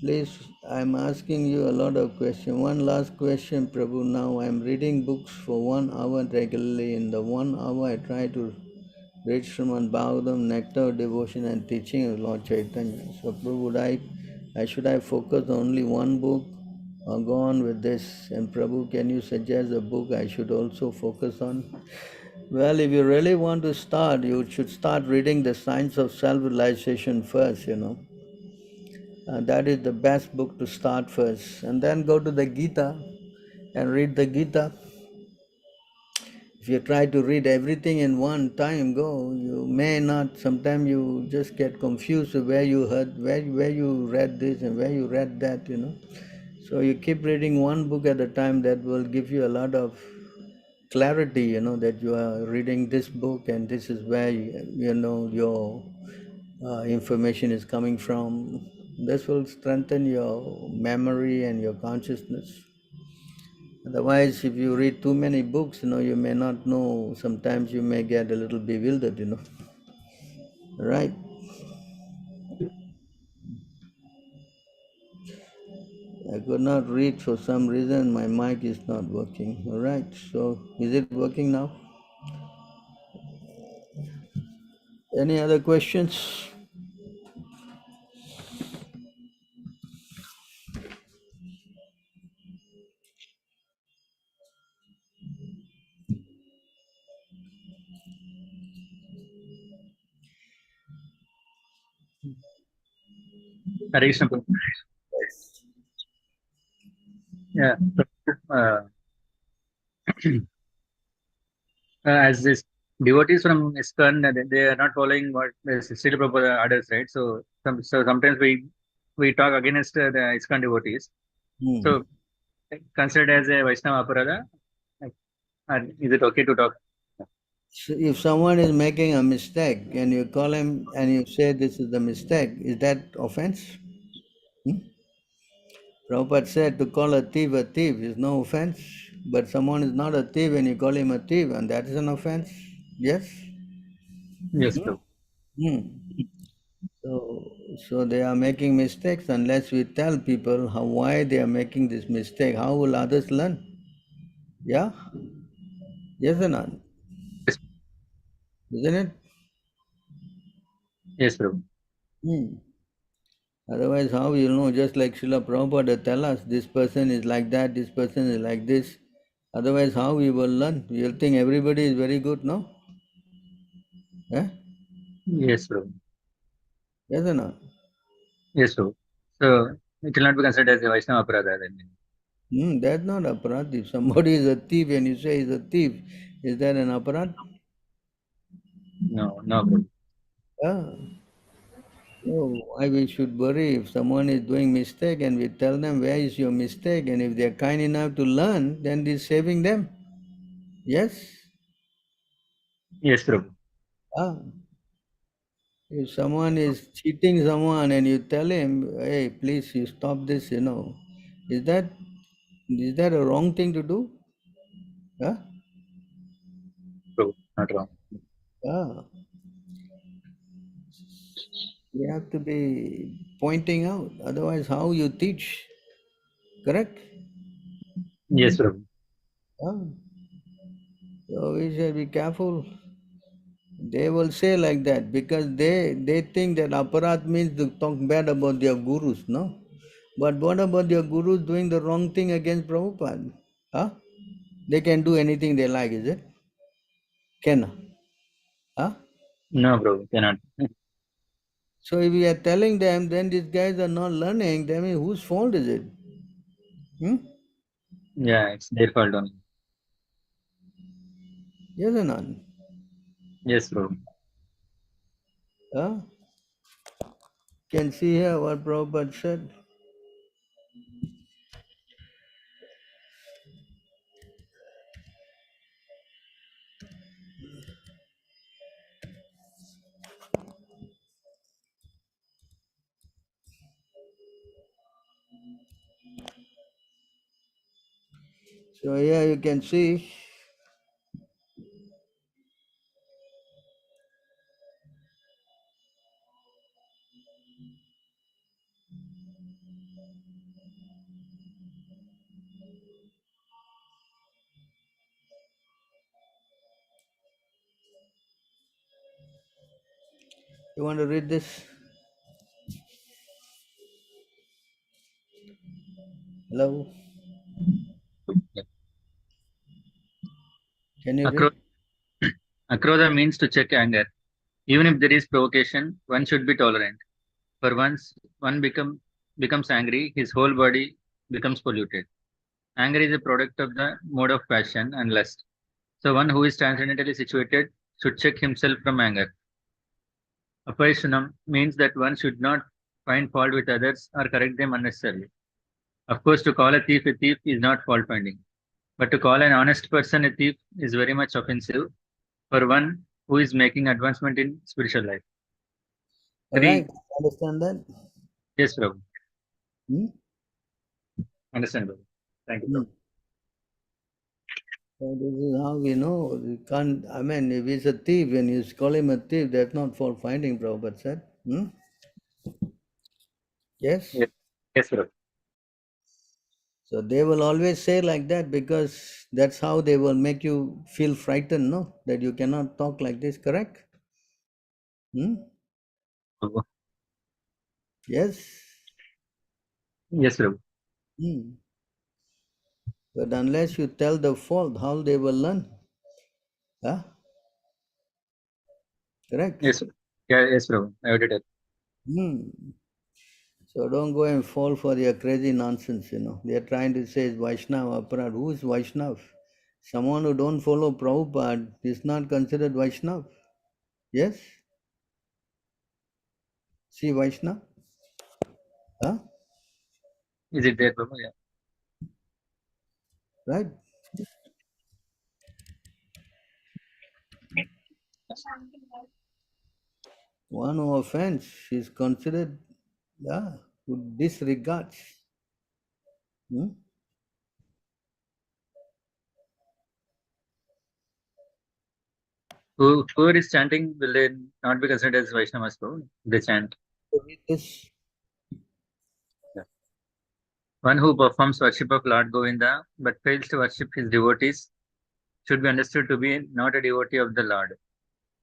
please, I'm asking you a lot of questions. One last question, Prabhu. Now I'm reading books for 1 hour regularly. In the 1 hour, I try to read Srimad Bhagavatam, Nectar of Devotion, and teaching of Lord Chaitanya. So, Prabhu, should I focus on only one book, I'll go on with this. And Prabhu, can you suggest a book I should also focus on? Well, if you really want to start, you should start reading The Science of Self-Realization first, that is the best book to start first. And then go to the Gita and read the Gita. If you try to read everything in one time go, you may not, sometimes you just get confused with where you heard, where you read this and where you read that. So you keep reading one book at a time, that will give you a lot of clarity, that you are reading this book and this is where, your information is coming from. This will strengthen your memory and your consciousness. Otherwise, if you read too many books, you may not know. Sometimes you may get a little bewildered. Right. I could not read for some reason. My mic is not working. All right. So, is it working now? Any other questions? Hare Krishna. Prabhu. Yeah. Uh, as this devotees from ISKCON, they are not following what the Srila Prabhupada orders, right? So, sometimes we talk against the ISKCON devotees. So, considered as a Vaishnava Aparada, is it okay to talk? So if someone is making a mistake and you call him and you say this is the mistake, is that offense? Prabhupada said to call a thief is no offense, but someone is not a thief and you call him a thief, and that is an offense. Yes? Yes, Prabhu. So they are making mistakes. Unless we tell people why they are making this mistake, how will others learn? Yeah? Yes or not? Yes. Isn't it? Yes, Prabhu. Otherwise, how you know? Just like Srila Prabhupada tell us, this person is like that, this person is like this. Otherwise, how we will learn? You'll think everybody is very good, no? Eh? Yes, Prabhu. Yes or not? Yes, Prabhu. So, it will not be considered as a Vaishnava Aparada then. That's not aparad. If somebody is a thief and you say he's a thief, is that an aparad? No, Prabhu. Yeah. So why we should worry if someone is doing mistake and we tell them where is your mistake, and if they are kind enough to learn, then it is saving them. Yes? Yes, Prabhu. If someone is cheating someone and you tell him, hey, please you stop this, is that a wrong thing to do? Huh? Prabhu, not wrong. You have to be pointing out. Otherwise, how you teach? Correct? Yes, Prabhu. So we should be careful. They will say like that because they think that aparat means to talk bad about their gurus, no? But what about their gurus doing the wrong thing against Prabhupada? Huh? They can do anything they like, is it? Can? Huh? No, Prabhu, cannot. So if we are telling them, then these guys are not learning, then whose fault is it? Yeah, it's their fault only. Yes or not? Yes, Prabhu. Huh? Can see here what Prabhupada said. So here you can see. You want to read this? Hello? Yeah. Can you read? Akrodha means to check anger. Even if there is provocation, one should be tolerant. For once one becomes angry, his whole body becomes polluted. Anger is a product of the mode of passion and lust. So one who is transcendentally situated should check himself from anger. Apaisunam means that one should not find fault with others or correct them unnecessarily. Of course, to call a thief is not fault finding, but to call an honest person a thief is very much offensive for one who is making advancement in spiritual life. All Three, right. Understand that? yes, Prabhu. Hmm? Understand, Prabhu. Thank you, Hmm. Prabhu. So this is how we know. You can't, I mean, if he's a thief and you call him a thief, that's not fault finding, Prabhupada said. Hmm? Yes? Yes, yes, Prabhu. So they will always say like that because that's how they will make you feel frightened, no? That you cannot talk like this, correct? Hmm? Prabhu. Yes? Yes, Prabhu. Hmm. But unless you tell the fault, how they will learn? Huh? Correct? Yes, yeah, yes, Prabhu. I heard it. Hmm. So don't go and fall for their crazy nonsense, you know. They are trying to say Vaishnava Aparad. Who is Vaishnav? Someone who don't follow Prabhupada is not considered Vaishnav. Yes? See Vaishnav? Huh? Is it there, Prabhu? Yeah. Right? One who offends is considered, yeah, who disregards. Hmm? Whoever is chanting, will they not be considered as Vaishnavas, Prabhu? They chant. This, Yeah. One who performs worship of Lord Govinda but fails to worship his devotees should be understood to be not a devotee of the Lord,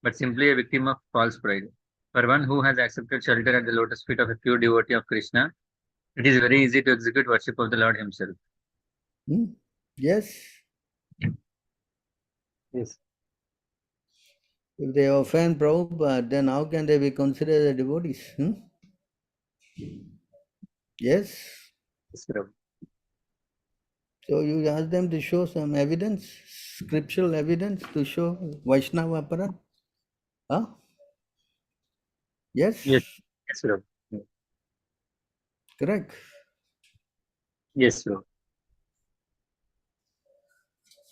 but simply a victim of false pride. For one who has accepted shelter at the lotus feet of a pure devotee of Krishna, it is very easy to execute worship of the Lord himself. hmm? Yes. Yes. If they offend Prabhupada, then how can they be considered as devotees? Hmm? Yes. Yes, Prabhu. So you ask them to show some evidence, scriptural evidence to show Vaishnava Aparad? Huh? Yes? Yes. Yes, Prabhu. Correct. Yes, Prabhu.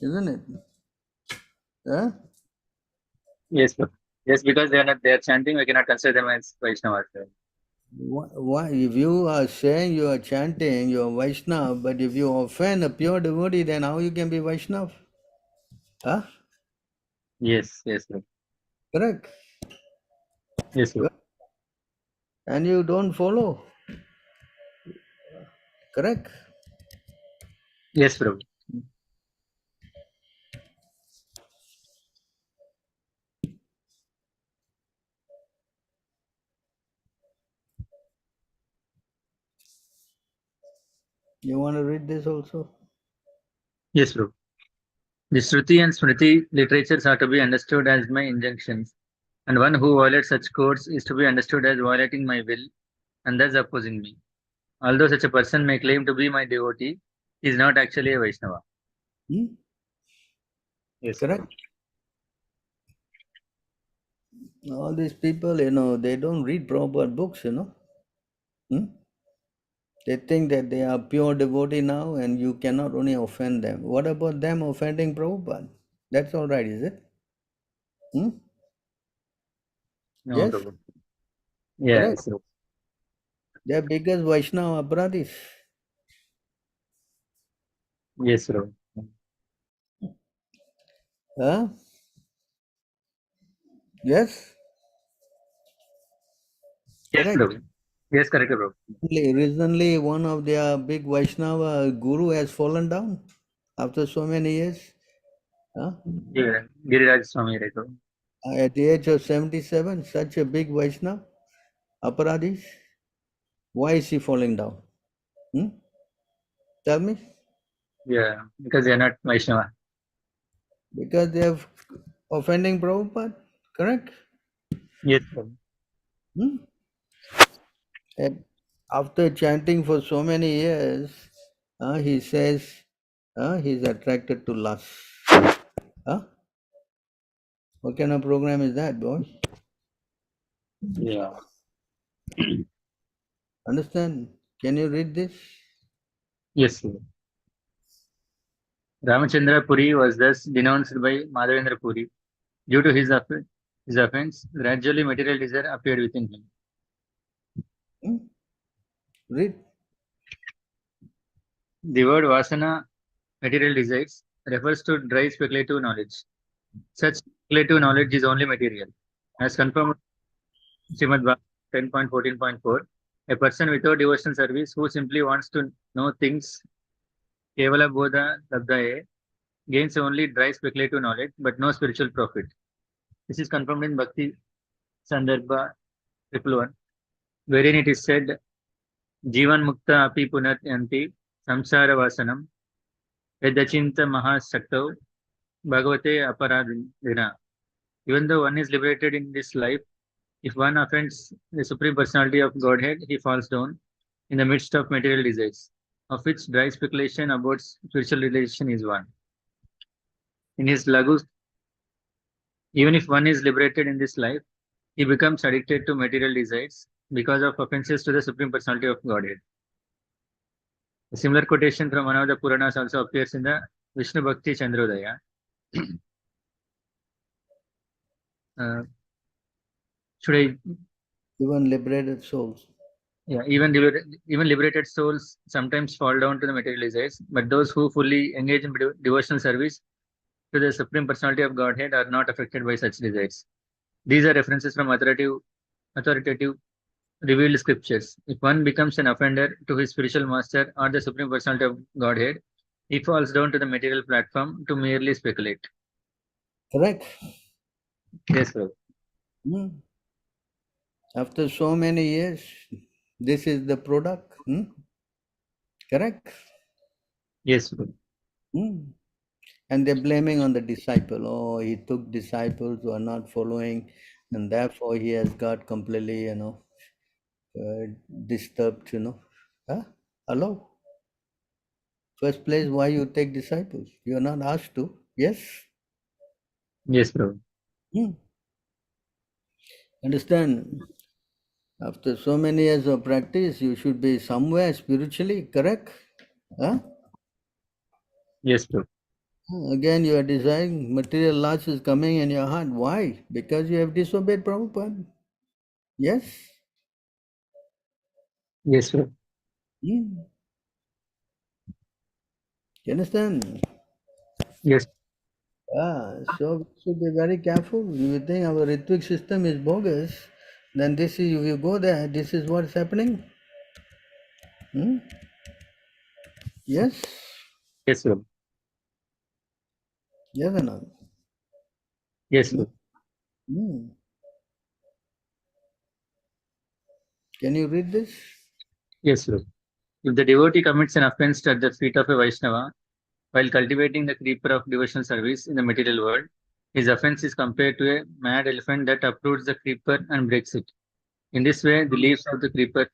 Isn't it? Huh? Yes, Prabhu. Yes, because they are chanting, we cannot consider them as Vaishnavas. Why? If you are saying you are chanting, you are Vaishnava, but if you offend a pure devotee, then how you can be Vaishnava? Huh? Yes, yes, Prabhu. Correct. Yes, Prabhu. And you don't follow. Correct. Yes, Prabhu. You want to read this also? Yes, Prabhu. The Shruti and Smriti literatures are to be understood as my injunctions, and one who violates such codes is to be understood as violating my will and thus opposing me. Although such a person may claim to be my devotee, he is not actually a Vaishnava. Hmm? Yes, Correct. Prabhu. All these people, you know, they don't read proper books, you know. Hmm? They think that they are pure devotee now and you cannot only offend them. What about them offending Prabhupada? That's all right, is it? Hmm? No, Yes? Prabhu. Yeah, Correct. yes, Prabhu. They are biggest Vaishnava Aparadis. Yes, Prabhu. Huh? Yes? Yes, Correct. Prabhu. Yes, correct, Prabhu. Recently, one of their big Vaishnava guru has fallen down after so many years. Huh? Yeah, Giriraj Swami, right, Prabhu. At the age of 77, such a big Vaishnava, Aparadis. Why is he falling down? Hmm? Tell me. Yeah, because they are not Vaishnava. Because they are offending Prabhupada, correct? Yes, Prabhu. Hmm? And after chanting for so many years, he says he's attracted to lust. Huh? What kind of program is that, boy? Yeah. Understand? Can you read this? Yes, Prabhu. Ramachandra Puri was thus denounced by Madhavendra Puri. Due to his offense, gradually material desire appeared within him. Hmm? Read. The word vasana, material desires, refers to dry speculative knowledge. Such speculative knowledge is only material. As confirmed in Srimad Bhagavatam 10.14.4, a person without devotional service who simply wants to know things kevala bodha labdaye gains only dry speculative knowledge but no spiritual profit. This is confirmed in Bhakti Sandarbha 111, wherein it is said, Jivan Mukta api punaryanti samsara vasanam yadachinta mahasaktav bhagavate aparadina. Even though one is liberated in this life, if one offends the Supreme Personality of Godhead, he falls down in the midst of material desires, of which dry speculation about spiritual realization is one. In his Lagu, even if one is liberated in this life, he becomes addicted to material desires because of offenses to the Supreme Personality of Godhead. A similar quotation from one of the Puranas also appears in the Vishnu Bhakti Chandrodaya. Uh, should I? Even liberated souls. Yeah, even liberated souls sometimes fall down to the material desires, but those who fully engage in devotional service to the Supreme Personality of Godhead are not affected by such desires. These are references from authoritative revealed scriptures. If one becomes an offender to his spiritual master or the Supreme Personality of Godhead, he falls down to the material platform to merely speculate. Correct? Yes, Prabhu. Hmm. After so many years, this is the product. Hmm? Correct? Yes, Prabhu. Hmm. And they're blaming on the disciple. Oh, he took disciples who are not following, and therefore he has got completely, disturbed, Huh? Hello? First place, why you take disciples? You are not asked to. Yes? Yes, Prabhu. Hmm. Understand? After so many years of practice, you should be somewhere spiritually, correct? Huh? Yes, Prabhu. Again, you are desiring material loss is coming in your heart. Why? Because you have disobeyed Prabhupada. Yes? Yes, Prabhu. Hmm. You understand? Yes. So we should be very careful. If you think our Ritvik system is bogus, then this is, if you go there, this is what's happening. Hmm? Yes? Yes, Prabhu. Yes or not? Yes, Hmm? Prabhu. Hmm. Can you read this? Yes, Prabhu. If the devotee commits an offense at the feet of a Vaishnava while cultivating the creeper of devotional service in the material world, his offense is compared to a mad elephant that uproots the creeper and breaks it. In this way, the leaves of the creeper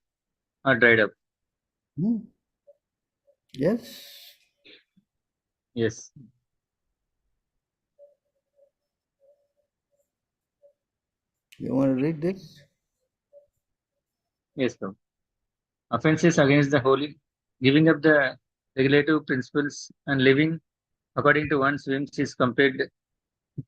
are dried up. Hmm? Yes? Yes. You want to read this? Yes, Prabhu. Offenses against the holy, giving up the regulative principles and living according to one's whims is compared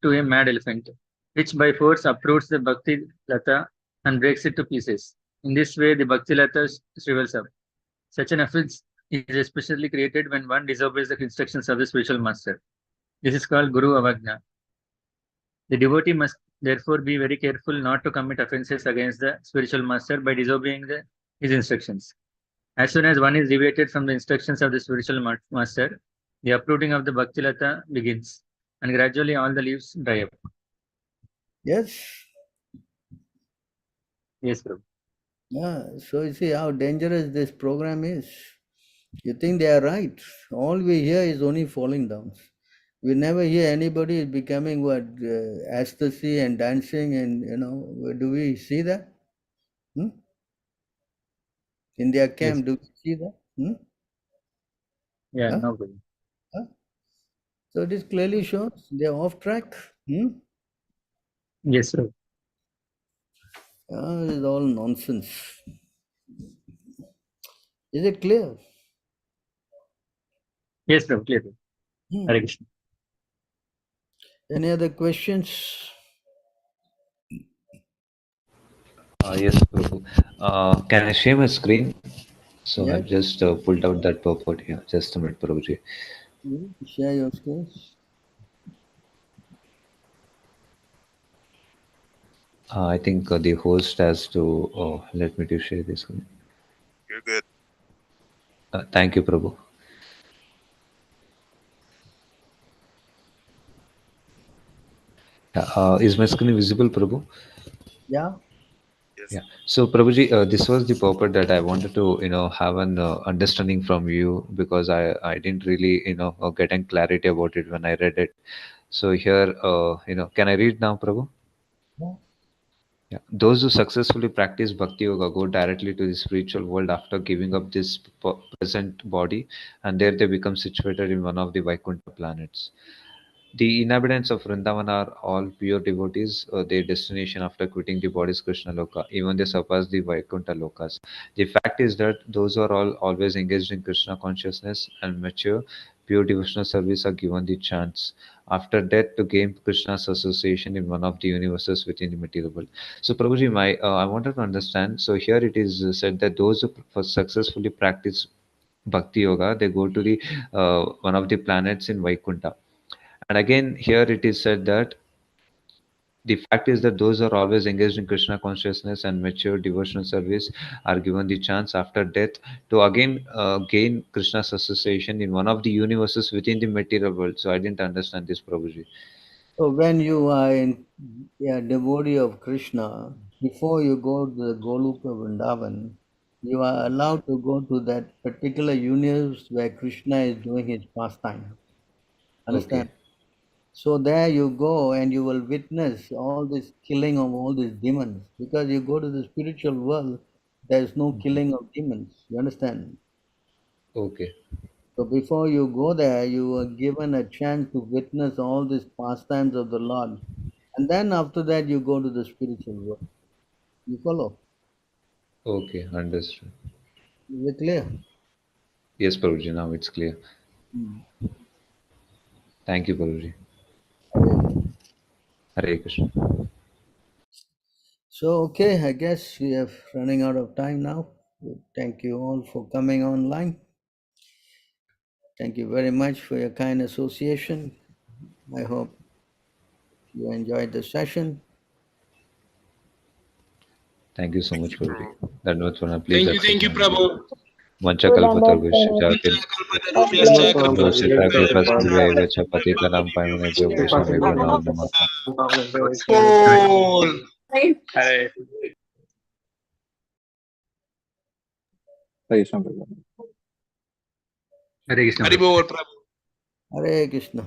to a mad elephant, which by force uproots the Bhakti Lata and breaks it to pieces. In this way, the Bhakti Lata shrivels up. Such an offense is especially created when one disobeys the instructions of the spiritual master. This is called Guru Avagna. The devotee must therefore be very careful not to commit offenses against the spiritual master by disobeying his instructions. As soon as one is deviated from the instructions of the spiritual master, the uprooting of the Bhakti Lata begins, and gradually all the leaves dry up. Yes? Yes, Prabhu. So you see how dangerous this program is. You think they are right. All we hear is only falling down. We never hear anybody becoming what, ecstasy and dancing, and do we see that? In their Yes. camp, do we see that? Yeah, Huh? no, Prabhu. Huh? So this clearly shows they are off track. Yes, sir. This is all nonsense. Is it clear? Yes, Prabhu, clear. Hare Krishna. Any other questions? Yes, Prabhu. Can I share my screen? So Yes. I've just pulled out that purport here. Just a minute, Prabhuji. Share your screens. I think the host has to let me to share this screen. You're good. Thank you, Prabhu. Is my screen visible, Prabhu? Yeah. Yes. Yeah. So, Prabhuji, this was the purport that I wanted to, have an understanding from you, because I didn't really, get any clarity about it when I read it. So here, can I read now, Prabhu? Yeah. Yeah. Those who successfully practice Bhakti Yoga go directly to the spiritual world after giving up this present body, and there they become situated in one of the Vaikuntha planets. The inhabitants of Vrindavan are all pure devotees. Their destination after quitting the body is Krishna Loka. Even they surpass the Vaikuntha Lokas. The fact is that those who are all always engaged in Krishna consciousness and mature, pure devotional service are given the chance after death to gain Krishna's association in one of the universes within the material world. So, Prabhuji, I wanted to understand. So here it is said that those who successfully practice Bhakti Yoga, they go to the one of the planets in Vaikuntha. And again, here it is said that the fact is that those who are always engaged in Krishna consciousness and mature devotional service are given the chance after death to again gain Krishna's association in one of the universes within the material world. So I didn't understand this, Prabhuji. So when you are a devotee of Krishna, before you go to the Goloka Vrindavan, you are allowed to go to that particular universe where Krishna is doing his pastime. Understand? Okay. So there you go and you will witness all this killing of all these demons. Because you go to the spiritual world, there is no killing of demons. You understand? Okay. So before you go there, you are given a chance to witness all these pastimes of the Lord. And then after that, you go to the spiritual world. You follow? Okay. Understood. Is it clear? Yes, Prabhuji. Now it's clear. Hmm. Thank you, Prabhuji. Okay. Hare Krishna. So, okay, I guess we are running out of time now. Thank you all for coming online. Thank you very much for your kind association. I hope you enjoyed the session. Thank you so Thank much, you, Prabhuji. Prabhu. That was one. Please accept Thank you, my Prabhu. Manchakalpatarvishya Rupyascha Dosita Kripalu Kripa Sindhyaiva Cha Patitanam Pavanebhyo Vaishnavebhyo Namo Namaha. Bol. Hare Hare Krishna. Hari Prabhu. Bol, Prabhu. Hare Krishna.